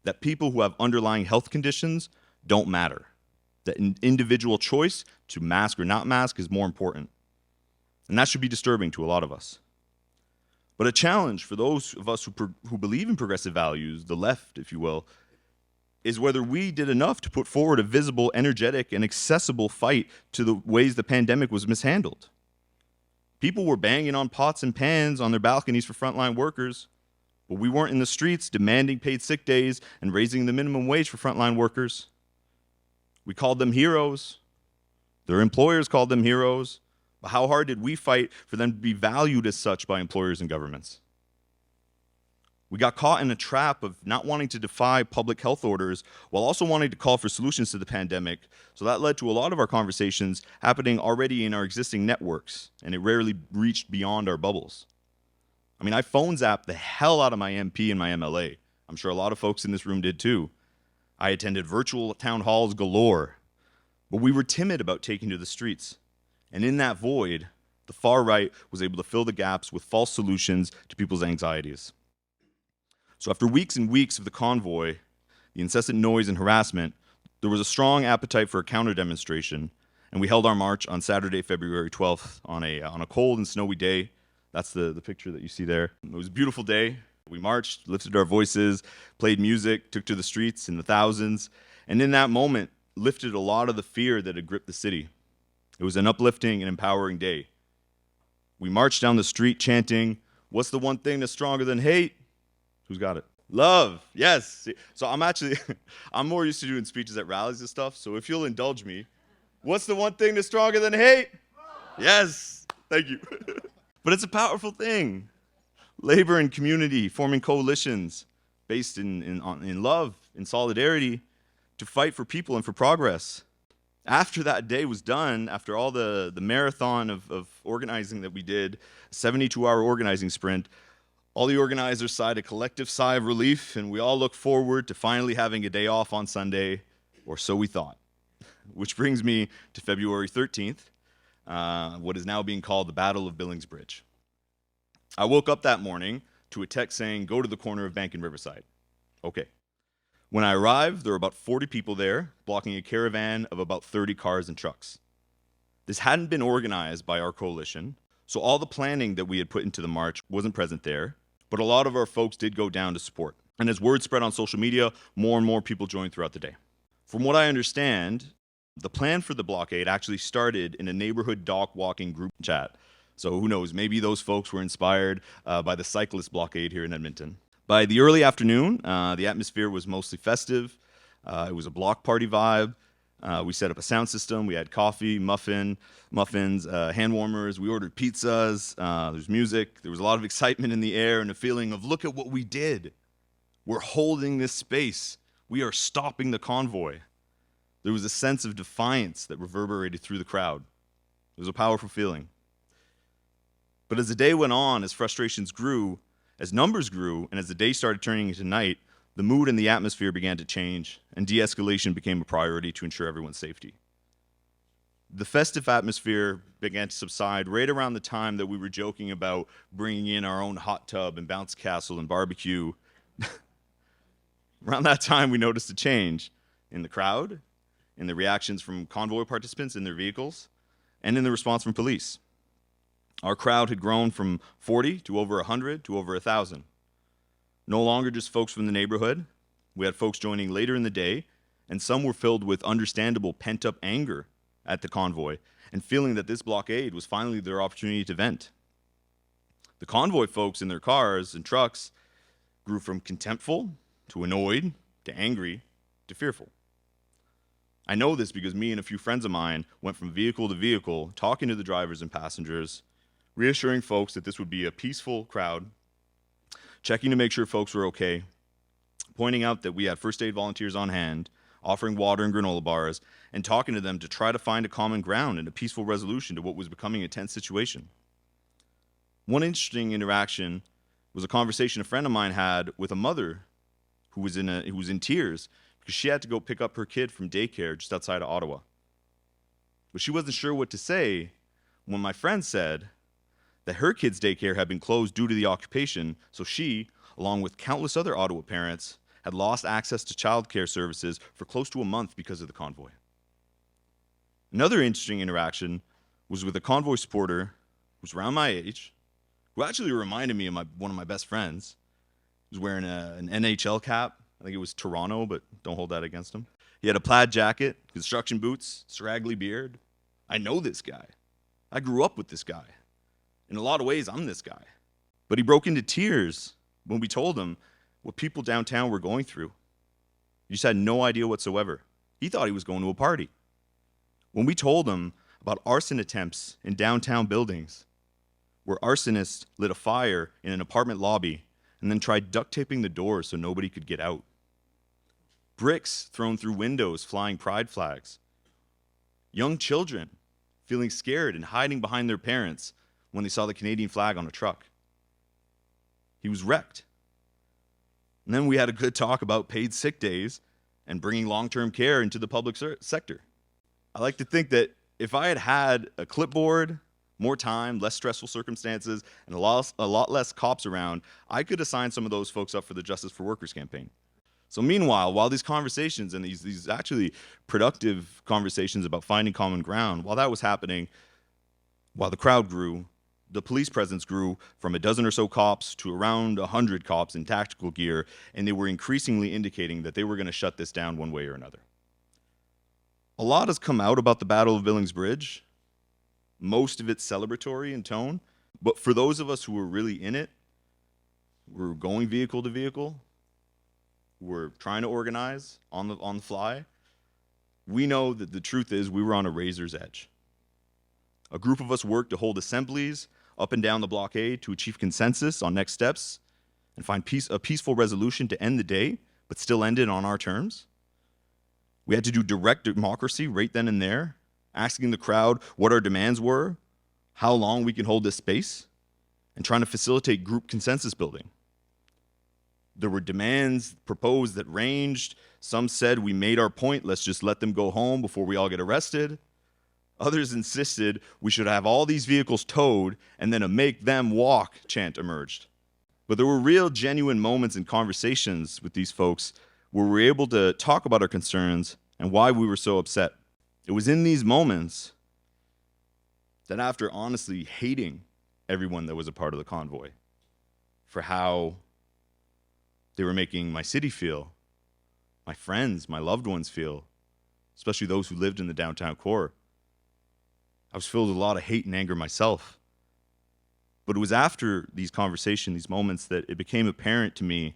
That people who have underlying health conditions don't matter. That an individual choice to mask or not mask is more important. And that should be disturbing to a lot of us. But a challenge for those of us who believe in progressive values, the left, if you will, is whether we did enough to put forward a visible, energetic, and accessible fight to the ways the pandemic was mishandled. People were banging on pots and pans on their balconies for frontline workers, but we weren't in the streets demanding paid sick days and raising the minimum wage for frontline workers. We called them heroes. Their employers called them heroes. But how hard did we fight for them to be valued as such by employers and governments? We got caught in a trap of not wanting to defy public health orders while also wanting to call for solutions to the pandemic. So that led to a lot of our conversations happening already in our existing networks, and it rarely reached beyond our bubbles. I mean, I phone zapped the hell out of my MP and my MLA. I'm sure a lot of folks in this room did too. I attended virtual town halls galore, but we were timid about taking to the streets. And in that void, the far right was able to fill the gaps with false solutions to people's anxieties. So after weeks and weeks of the convoy, the incessant noise and harassment, there was a strong appetite for a counter-demonstration, and we held our march on Saturday, February 12th on a cold and snowy day. That's the picture that you see there. It was a beautiful day. We marched, lifted our voices, played music, took to the streets in the thousands, and in that moment, lifted a lot of the fear that had gripped the city. It was an uplifting and empowering day. We marched down the street chanting, "What's the one thing that's stronger than hate?" Who's got it? Love, yes. So I'm more used to doing speeches at rallies and stuff, so if you'll indulge me, what's the one thing that's stronger than hate? Yes, thank you. But it's a powerful thing. Labor and community forming coalitions based in love, in solidarity, to fight for people and for progress. After that day was done, after all the marathon of organizing that we did, a 72-hour organizing sprint, all the organizers sighed a collective sigh of relief, and we all look forward to finally having a day off on Sunday, or so we thought. Which brings me to February 13th, what is now being called the Battle of Billings Bridge. I woke up that morning to a text saying, "Go to the corner of Bank and Riverside." Okay. When I arrived, there were about 40 people there, blocking a caravan of about 30 cars and trucks. This hadn't been organized by our coalition, so all the planning that we had put into the march wasn't present there, but a lot of our folks did go down to support. And as word spread on social media, more and more people joined throughout the day. From what I understand, the plan for the blockade actually started in a neighborhood dog walking group chat. So who knows, maybe those folks were inspired by the cyclist blockade here in Edmonton. By the early afternoon, the atmosphere was mostly festive. It was a block party vibe. We set up a sound system. We had coffee, muffins, hand warmers. We ordered pizzas. There's music. There was a lot of excitement in the air and a feeling of, look at what we did. We're holding this space. We are stopping the convoy. There was a sense of defiance that reverberated through the crowd. It was a powerful feeling. But as the day went on, as frustrations grew, as numbers grew, and as the day started turning into night, the mood and the atmosphere began to change, and de-escalation became a priority to ensure everyone's safety. The festive atmosphere began to subside right around the time that we were joking about bringing in our own hot tub and bounce castle and barbecue. Around that time, we noticed a change in the crowd, in the reactions from convoy participants in their vehicles, and in the response from police. Our crowd had grown from 40 to over 100 to over 1,000. No longer just folks from the neighborhood. We had folks joining later in the day, and some were filled with understandable pent-up anger at the convoy and feeling that this blockade was finally their opportunity to vent. The convoy folks in their cars and trucks grew from contemptful to annoyed to angry to fearful. I know this because me and a few friends of mine went from vehicle to vehicle, talking to the drivers and passengers, reassuring folks that this would be a peaceful crowd, checking to make sure folks were okay, pointing out that we had first aid volunteers on hand, offering water and granola bars, and talking to them to try to find a common ground and a peaceful resolution to what was becoming a tense situation. One interesting interaction was a conversation a friend of mine had with a mother who was in tears because she had to go pick up her kid from daycare just outside of Ottawa. But she wasn't sure what to say when my friend said that her kid's daycare had been closed due to the occupation, so she, along with countless other Ottawa parents, had lost access to childcare services for close to a month because of the convoy. Another interesting interaction was with a convoy supporter who was around my age, who actually reminded me of one of my best friends. He was wearing an NHL cap. I think it was Toronto, but don't hold that against him. He had a plaid jacket, construction boots, scraggly beard. I know this guy. I grew up with this guy. In a lot of ways, I'm this guy. But he broke into tears when we told him what people downtown were going through. He just had no idea whatsoever. He thought he was going to a party. When we told him about arson attempts in downtown buildings, where arsonists lit a fire in an apartment lobby and then tried duct taping the doors so nobody could get out. Bricks thrown through windows flying pride flags. Young children feeling scared and hiding behind their parents when they saw the Canadian flag on a truck. He was wrecked. And then we had a good talk about paid sick days and bringing long-term care into the public sector. I like to think that if I had had a clipboard, more time, less stressful circumstances, and a lot less cops around, I could assign some of those folks up for the Justice for Workers campaign. So meanwhile, while these conversations and these actually productive conversations about finding common ground, while that was happening, while the crowd grew, the police presence grew from a dozen or so cops to around 100 cops in tactical gear, and they were increasingly indicating that they were going to shut this down one way or another. A lot has come out about the Battle of Billings Bridge, most of it celebratory in tone, but for those of us who were really in it, we're going vehicle to vehicle, we're trying to organize on the fly, we know that the truth is we were on a razor's edge. A group of us worked to hold assemblies up and down the blockade to achieve consensus on next steps and find a peaceful resolution to end the day, but still end it on our terms. We had to do direct democracy right then and there, asking the crowd what our demands were, how long we can hold this space, and trying to facilitate group consensus building. There were demands proposed that ranged. Some said we made our point, let's just let them go home before we all get arrested. Others insisted we should have all these vehicles towed and then a make them walk chant emerged. But there were real genuine moments in conversations with these folks where we were able to talk about our concerns and why we were so upset. It was in these moments that after honestly hating everyone that was a part of the convoy for how they were making my city feel, my friends, my loved ones feel, especially those who lived in the downtown core, I was filled with a lot of hate and anger myself. But it was after these conversations, these moments, that it became apparent to me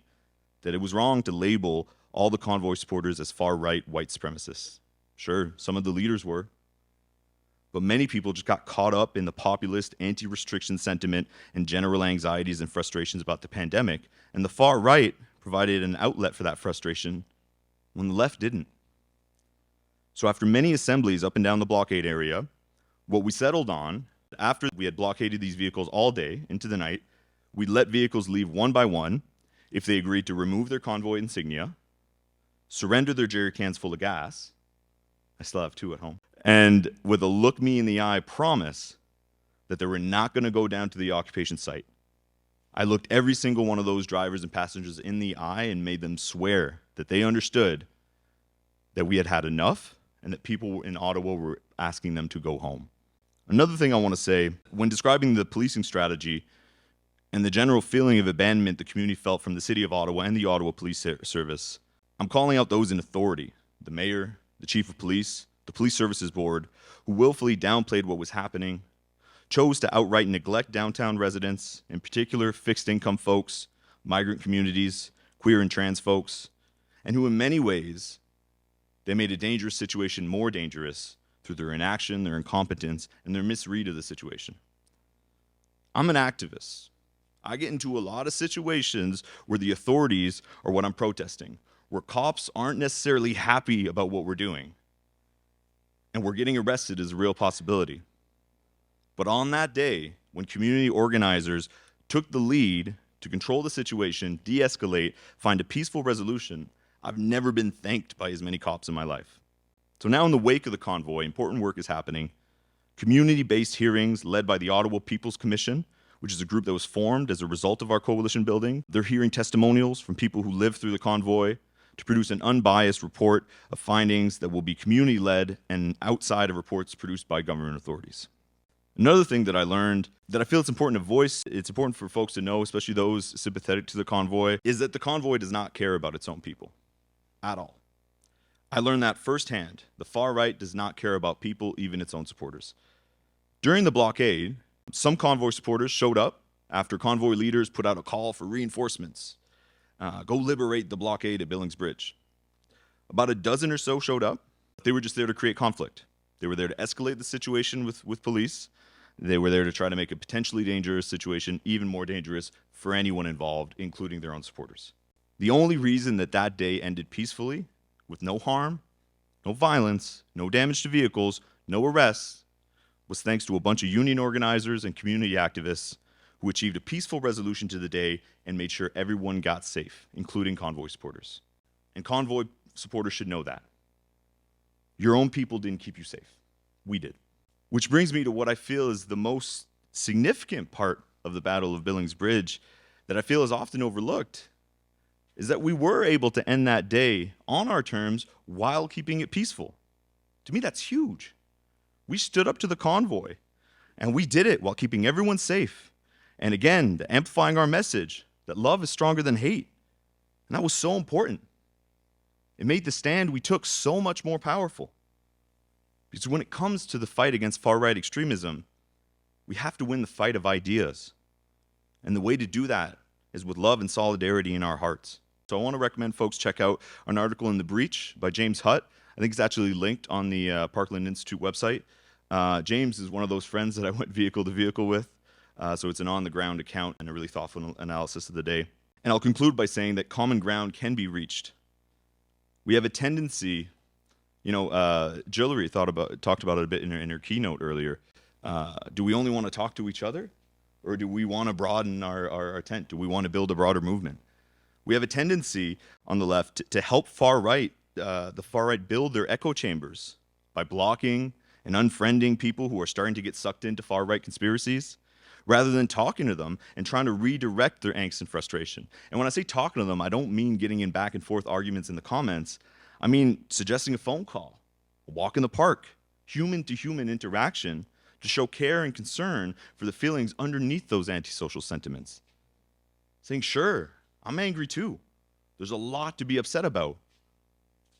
that it was wrong to label all the convoy supporters as far-right white supremacists. Sure, some of the leaders were, but many people just got caught up in the populist anti-restriction sentiment and general anxieties and frustrations about the pandemic, and the far right provided an outlet for that frustration when the left didn't. So after many assemblies up and down the blockade area, what we settled on, after we had blockaded these vehicles all day into the night, we'd let vehicles leave one by one if they agreed to remove their convoy insignia, surrender their jerry cans full of gas, I still have 2 at home, and with a look me in the eye promise that they were not going to go down to the occupation site. I looked every single one of those drivers and passengers in the eye and made them swear that they understood that we had had enough and that people in Ottawa were asking them to go home. Another thing I want to say, when describing the policing strategy and the general feeling of abandonment the community felt from the City of Ottawa and the Ottawa Police Service, I'm calling out those in authority, the mayor, the chief of police, the police services board, who willfully downplayed what was happening, chose to outright neglect downtown residents, in particular fixed income folks, migrant communities, queer and trans folks, and who in many ways, they made a dangerous situation more dangerous through their inaction, their incompetence, and their misread of the situation. I'm an activist. I get into a lot of situations where the authorities are what I'm protesting, where cops aren't necessarily happy about what we're doing, and where getting arrested is a real possibility. But on that day, when community organizers took the lead to control the situation, de-escalate, find a peaceful resolution, I've never been thanked by as many cops in my life. So now in the wake of the convoy, important work is happening. Community-based hearings led by the Ottawa People's Commission, which is a group that was formed as a result of our coalition building. They're hearing testimonials from people who lived through the convoy to produce an unbiased report of findings that will be community-led and outside of reports produced by government authorities. Another thing that I learned that I feel it's important to voice, it's important for folks to know, especially those sympathetic to the convoy, is that the convoy does not care about its own people at all. I learned that firsthand. The far right does not care about people, even its own supporters. During the blockade, some convoy supporters showed up after convoy leaders put out a call for reinforcements. Go liberate the blockade at Billings Bridge. About a dozen or so showed up. They were just there to create conflict. They were there to escalate the situation with police. They were there to try to make a potentially dangerous situation even more dangerous for anyone involved, including their own supporters. The only reason that that day ended peacefully, with no harm, no violence, no damage to vehicles, no arrests, was thanks to a bunch of union organizers and community activists who achieved a peaceful resolution to the day and made sure everyone got safe, including convoy supporters. And convoy supporters should know that. Your own people didn't keep you safe. We did. Which brings me to what I feel is the most significant part of the Battle of Billings Bridge that I feel is often overlooked, is that we were able to end that day on our terms while keeping it peaceful. To me, that's huge. We stood up to the convoy, and we did it while keeping everyone safe. And again, amplifying our message that love is stronger than hate. And that was so important. It made the stand we took so much more powerful. Because when it comes to the fight against far-right extremism, we have to win the fight of ideas. And the way to do that is with love and solidarity in our hearts. So I want to recommend folks check out an article in The Breach by James Hutt. I think it's actually linked on the Parkland Institute website. James is one of those friends that I went vehicle to vehicle with. So it's an on-the-ground account and a really thoughtful analysis of the day. And I'll conclude by saying that common ground can be reached. We have a tendency, Jillery talked about it a bit in her keynote earlier. Do we only want to talk to each other? Or do we want to broaden our tent? Do we want to build a broader movement? We have a tendency on the left to help the far right build their echo chambers by blocking and unfriending people who are starting to get sucked into far right conspiracies, rather than talking to them and trying to redirect their angst and frustration. And when I say talking to them, I don't mean getting in back and forth arguments in the comments. I mean suggesting a phone call, a walk in the park, human-to-human interaction to show care and concern for the feelings underneath those antisocial sentiments. Saying, sure, I'm angry too. There's a lot to be upset about.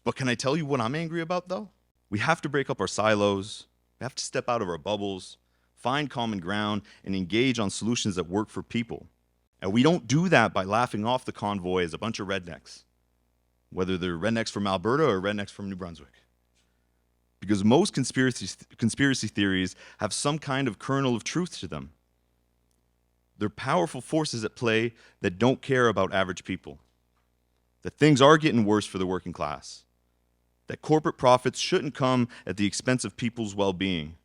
But can I tell you what I'm angry about, though? We have to break up our silos. We have to step out of our bubbles, find common ground, and engage on solutions that work for people. And we don't do that by laughing off the convoy as a bunch of rednecks, whether they're rednecks from Alberta or rednecks from New Brunswick. Because most conspiracy theories have some kind of kernel of truth to them. They're powerful forces at play that don't care about average people. That things are getting worse for the working class. That corporate profits shouldn't come at the expense of people's well-being.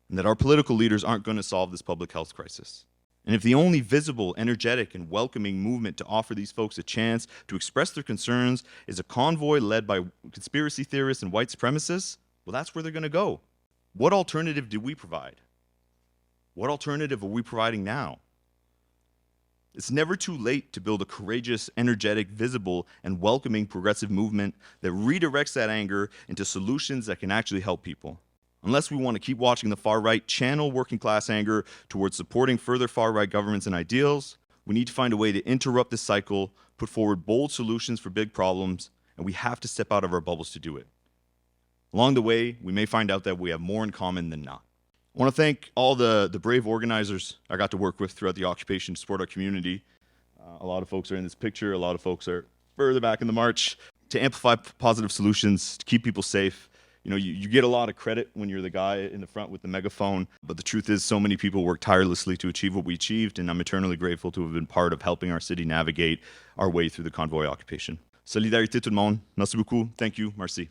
And that our political leaders aren't going to solve this public health crisis. And if the only visible, energetic, and welcoming movement to offer these folks a chance to express their concerns is a convoy led by conspiracy theorists and white supremacists, well, that's where they're going to go. What alternative do we provide? What alternative are we providing now? It's never too late to build a courageous, energetic, visible, and welcoming progressive movement that redirects that anger into solutions that can actually help people. Unless we want to keep watching the far right channel working class anger towards supporting further far right governments and ideals, we need to find a way to interrupt this cycle, put forward bold solutions for big problems, and we have to step out of our bubbles to do it. Along the way, we may find out that we have more in common than not. I want to thank all the brave organizers I got to work with throughout the occupation to support our community. A lot of folks are in this picture. A lot of folks are further back in the march. To amplify positive solutions, to keep people safe. You get a lot of credit when you're the guy in the front with the megaphone, but the truth is so many people work tirelessly to achieve what we achieved, and I'm eternally grateful to have been part of helping our city navigate our way through the convoy occupation. Solidarité tout le monde. Merci beaucoup. Thank you. Merci.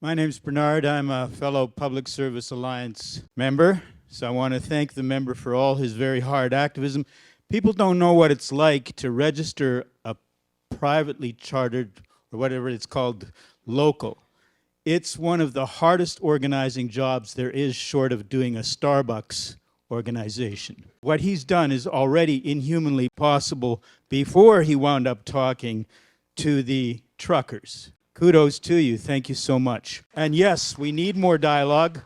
My name's Bernard. I'm a fellow Public Service Alliance member, so I want to thank the member for all his very hard activism. People don't know what it's like to register a privately chartered, or whatever it's called, local. It's one of the hardest organizing jobs there is, short of doing a Starbucks organization. What he's done is already inhumanly possible before he wound up talking to the truckers. Kudos to you. Thank you so much. And yes, we need more dialogue.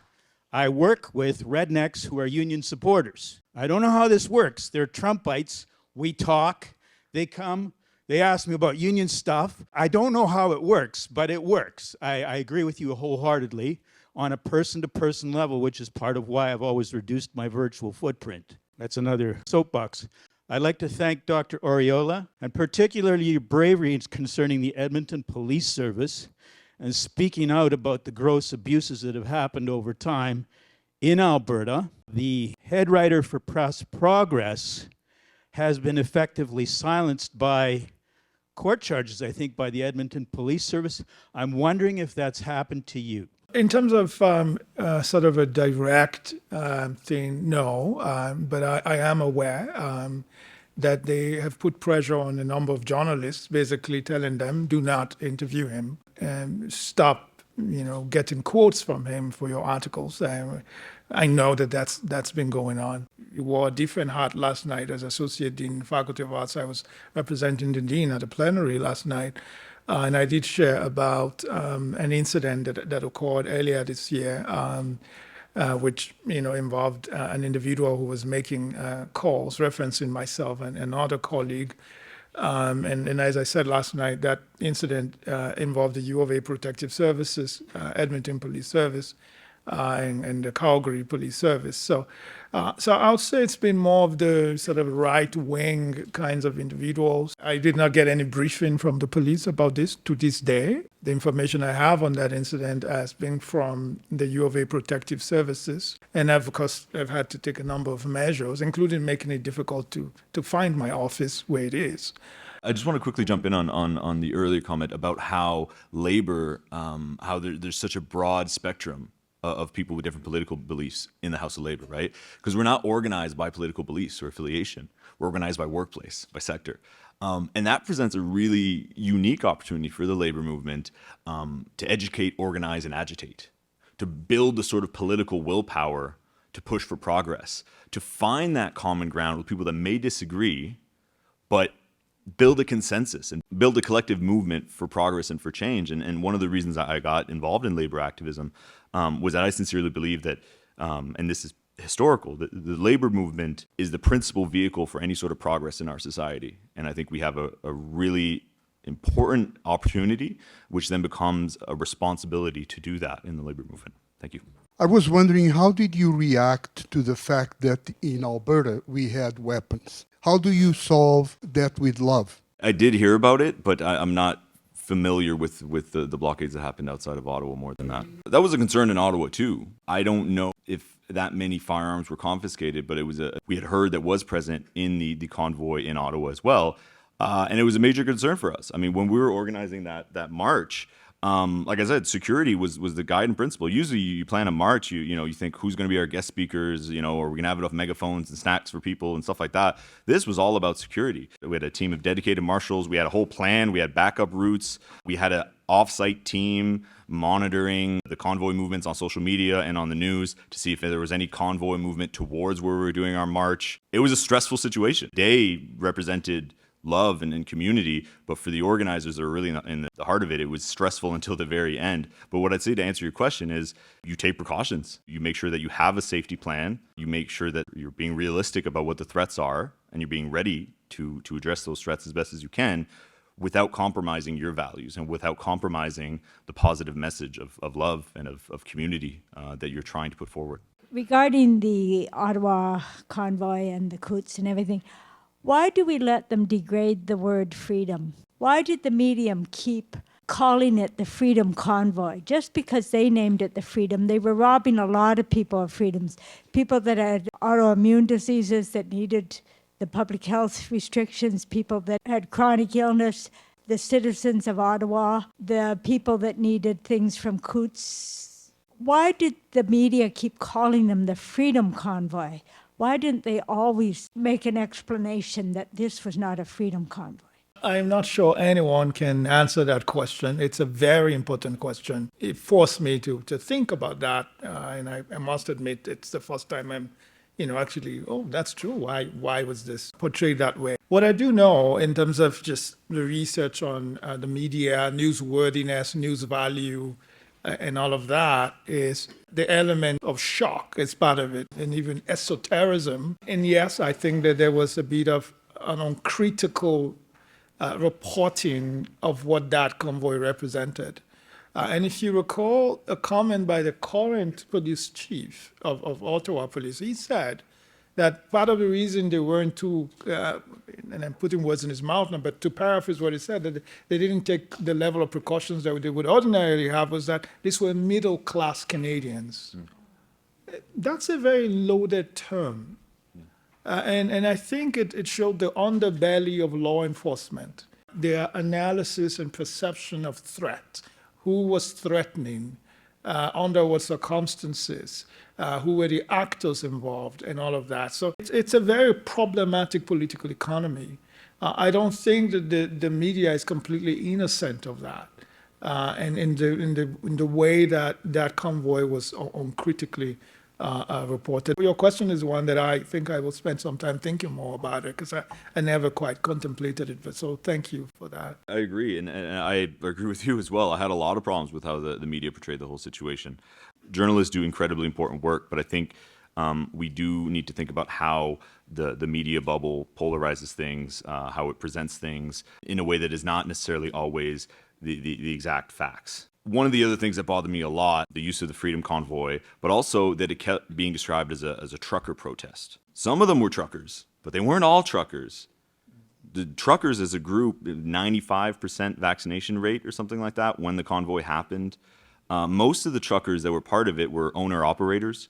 I work with rednecks who are union supporters. I don't know how this works. They're Trumpites. We talk. They come. They ask me about union stuff. I don't know how it works, but it works. I agree with you wholeheartedly on a person-to-person level, which is part of why I've always reduced my virtual footprint. That's another soapbox. I'd like to thank Dr. Oriola, and particularly your bravery concerning the Edmonton Police Service and speaking out about the gross abuses that have happened over time in Alberta. The head writer for Press Progress has been effectively silenced by court charges, I think, by the Edmonton Police Service. I'm wondering if that's happened to you. In terms of sort of a direct thing, no, but I am aware that they have put pressure on a number of journalists, basically telling them, do not interview him, and stop, getting quotes from him for your articles. I know that's been going on. You wore a different hat last night as Associate Dean, Faculty of Arts. I was representing the Dean at the plenary last night. And I did share about an incident that occurred earlier this year, which involved an individual who was making calls referencing myself and another colleague And as I said last night, that incident involved the U of A Protective Services, Edmonton Police Service, and the Calgary Police Service. So I'll say it's been more of the sort of right-wing kinds of individuals. I did not get any briefing from the police about this to this day. The information I have on that incident has been from the U of A Protective Services. And of course, I've had to take a number of measures, including making it difficult to find my office where it is. I just want to quickly jump in on the earlier comment about how labor, how there's such a broad spectrum of people with different political beliefs in the House of Labor, right? Because we're not organized by political beliefs or affiliation. We're organized by workplace, by sector. And that presents a really unique opportunity for the labor movement to educate, organize, and agitate, to build the sort of political willpower to push for progress, to find that common ground with people that may disagree, but build a consensus and build a collective movement for progress and for change. And one of the reasons I got involved in labor activism was that I sincerely believe that, and this is historical, that the labor movement is the principal vehicle for any sort of progress in our society. And I think we have a really important opportunity, which then becomes a responsibility to do that in the labor movement. Thank you. I was wondering, how did you react to the fact that in Alberta we had weapons? How do you solve that with love? I did hear about it, but I'm not familiar with the blockades that happened outside of Ottawa more than that. That was a concern in Ottawa too. I don't know if that many firearms were confiscated, but it was we had heard that was present in the convoy in Ottawa as well. And it was a major concern for us. I mean, when we were organizing that march, like I said, security was the guiding principle. Usually you plan a march, you think who's going to be our guest speakers, are we going to have enough megaphones and snacks for people and stuff like that. This was all about security. We had a team of dedicated marshals. We had a whole plan. We had backup routes. We had an off-site team monitoring the convoy movements on social media and on the news to see if there was any convoy movement towards where we were doing our march. It was a stressful situation. They represented love and community, but for the organizers that are really in the heart of it, it was stressful until the very end. But what I'd say to answer your question is you take precautions. You make sure that you have a safety plan. You make sure that you're being realistic about what the threats are, and you're being ready to address those threats as best as you can without compromising your values and without compromising the positive message of love and of community that you're trying to put forward. Regarding the Ottawa convoy and the Coots and everything, why do we let them degrade the word freedom? Why did the medium keep calling it the Freedom Convoy? Just because they named it the Freedom, they were robbing a lot of people of freedoms. People that had autoimmune diseases that needed the public health restrictions, people that had chronic illness, the citizens of Ottawa, the people that needed things from Coots. Why did the media keep calling them the Freedom Convoy? Why didn't they always make an explanation that this was not a freedom convoy? I'm not sure anyone can answer that question. It's a very important question. It forced me to think about that, and I must admit it's the first time I'm, actually, that's true. Why was this portrayed that way? What I do know in terms of just the research on the media, newsworthiness, news value, and all of that is the element of shock is part of it, and even esotericism. And yes, I think that there was a bit of an uncritical reporting of what that convoy represented. And if you recall a comment by the current police chief of Ottawa Police, he said that part of the reason they weren't too, and I'm putting words in his mouth now, but to paraphrase what he said, that they didn't take the level of precautions that they would ordinarily have, was that these were middle-class Canadians. That's a very loaded term. And I think it showed the underbelly of law enforcement, their analysis and perception of threat, who was threatening, under what circumstances, who were the actors involved, and all of that. So it's a very problematic political economy. I don't think that the media is completely innocent of that, and in the way that convoy was uncritically reported. Your question is one that I think I will spend some time thinking more about it, because I never quite contemplated it. But so thank you for that. I agree, and I agree with you as well. I had a lot of problems with how the media portrayed the whole situation. Journalists do incredibly important work, but I think We do need to think about how the media bubble polarizes things, how it presents things in a way that is not necessarily always the exact facts. One of the other things that bothered me a lot, the use of the Freedom Convoy, but also that it kept being described as a trucker protest. Some of them were truckers, but they weren't all truckers. The truckers as a group, 95% vaccination rate or something like that when the convoy happened. Most of the truckers that were part of it were owner-operators.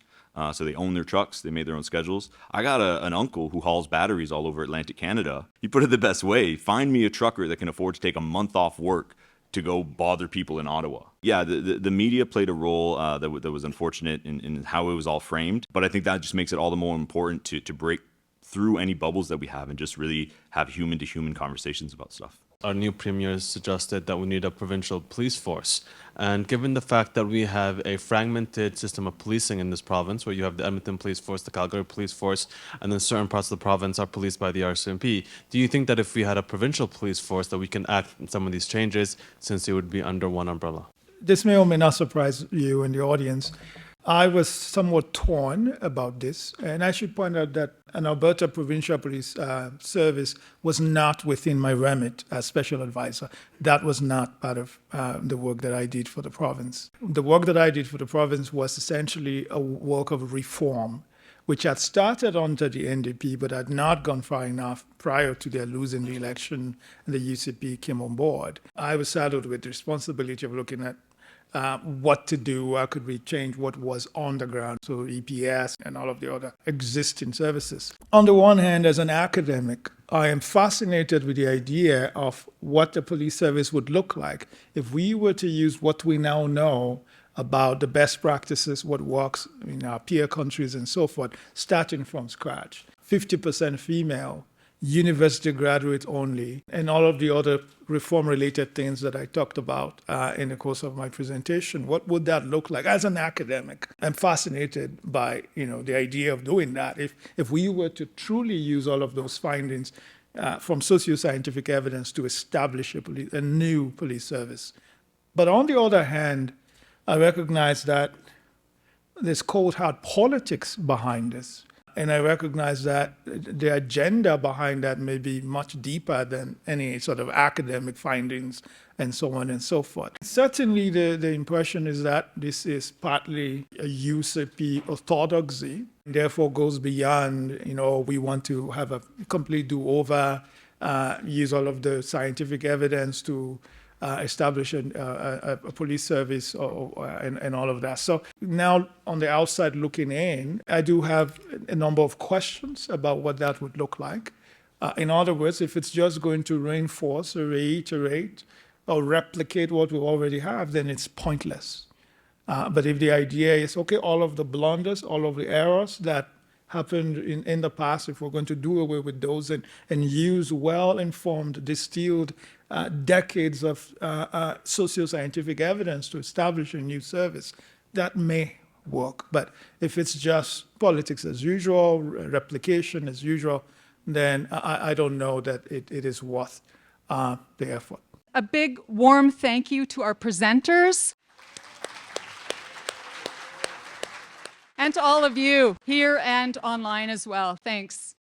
So they own their trucks, they made their own schedules. I got an uncle who hauls batteries all over Atlantic Canada. He put it the best way: find me a trucker that can afford to take a month off work to go bother people in Ottawa. Yeah, the media played a role that was unfortunate in how it was all framed, but I think that just makes it all the more important to break through any bubbles that we have and just really have human-to-human conversations about stuff. Our new premier has suggested that we need a provincial police force. And given the fact that we have a fragmented system of policing in this province, where you have the Edmonton Police Force, the Calgary Police Force, and then certain parts of the province are policed by the RCMP, do you think that if we had a provincial police force that we can act in some of these changes, since it would be under one umbrella? This may or may not surprise you and the audience. I was somewhat torn about this, and I should point out that an Alberta Provincial Police Service was not within my remit as special advisor. That was not part of the work that I did for the province. The work that I did for the province was essentially a work of reform, which had started under the NDP but had not gone far enough prior to their losing the election and the UCP came on board. I was saddled with the responsibility of looking at what to do, how could we change what was on the ground, so EPS and all of the other existing services. On the one hand, as an academic, I am fascinated with the idea of what the police service would look like if we were to use what we now know about the best practices, what works in our peer countries and so forth, starting from scratch. 50% female, university graduate only, and all of the other reform-related things that I talked about in the course of my presentation. What would that look like as an academic? I'm fascinated by the idea of doing that. If we were to truly use all of those findings from socio-scientific evidence to establish a new police service. But on the other hand, I recognize that there's cold hard politics behind this. And I recognize that the agenda behind that may be much deeper than any sort of academic findings and so on and so forth. Certainly the impression is that this is partly a UCP orthodoxy, therefore goes beyond, we want to have a complete do-over, use all of the scientific evidence to establish a police service and all of that. So now on the outside looking in, I do have a number of questions about what that would look like. In other words, if it's just going to reinforce or reiterate or replicate what we already have, then it's pointless. But if the idea is, okay, all of the blunders, all of the errors that happened in the past, if we're going to do away with those and use well-informed, distilled decades of socio-scientific evidence to establish a new service, that may work. But if it's just politics as usual, replication as usual, then I don't know that it is worth the effort. A big warm thank you to our presenters. And to all of you here and online as well. Thanks.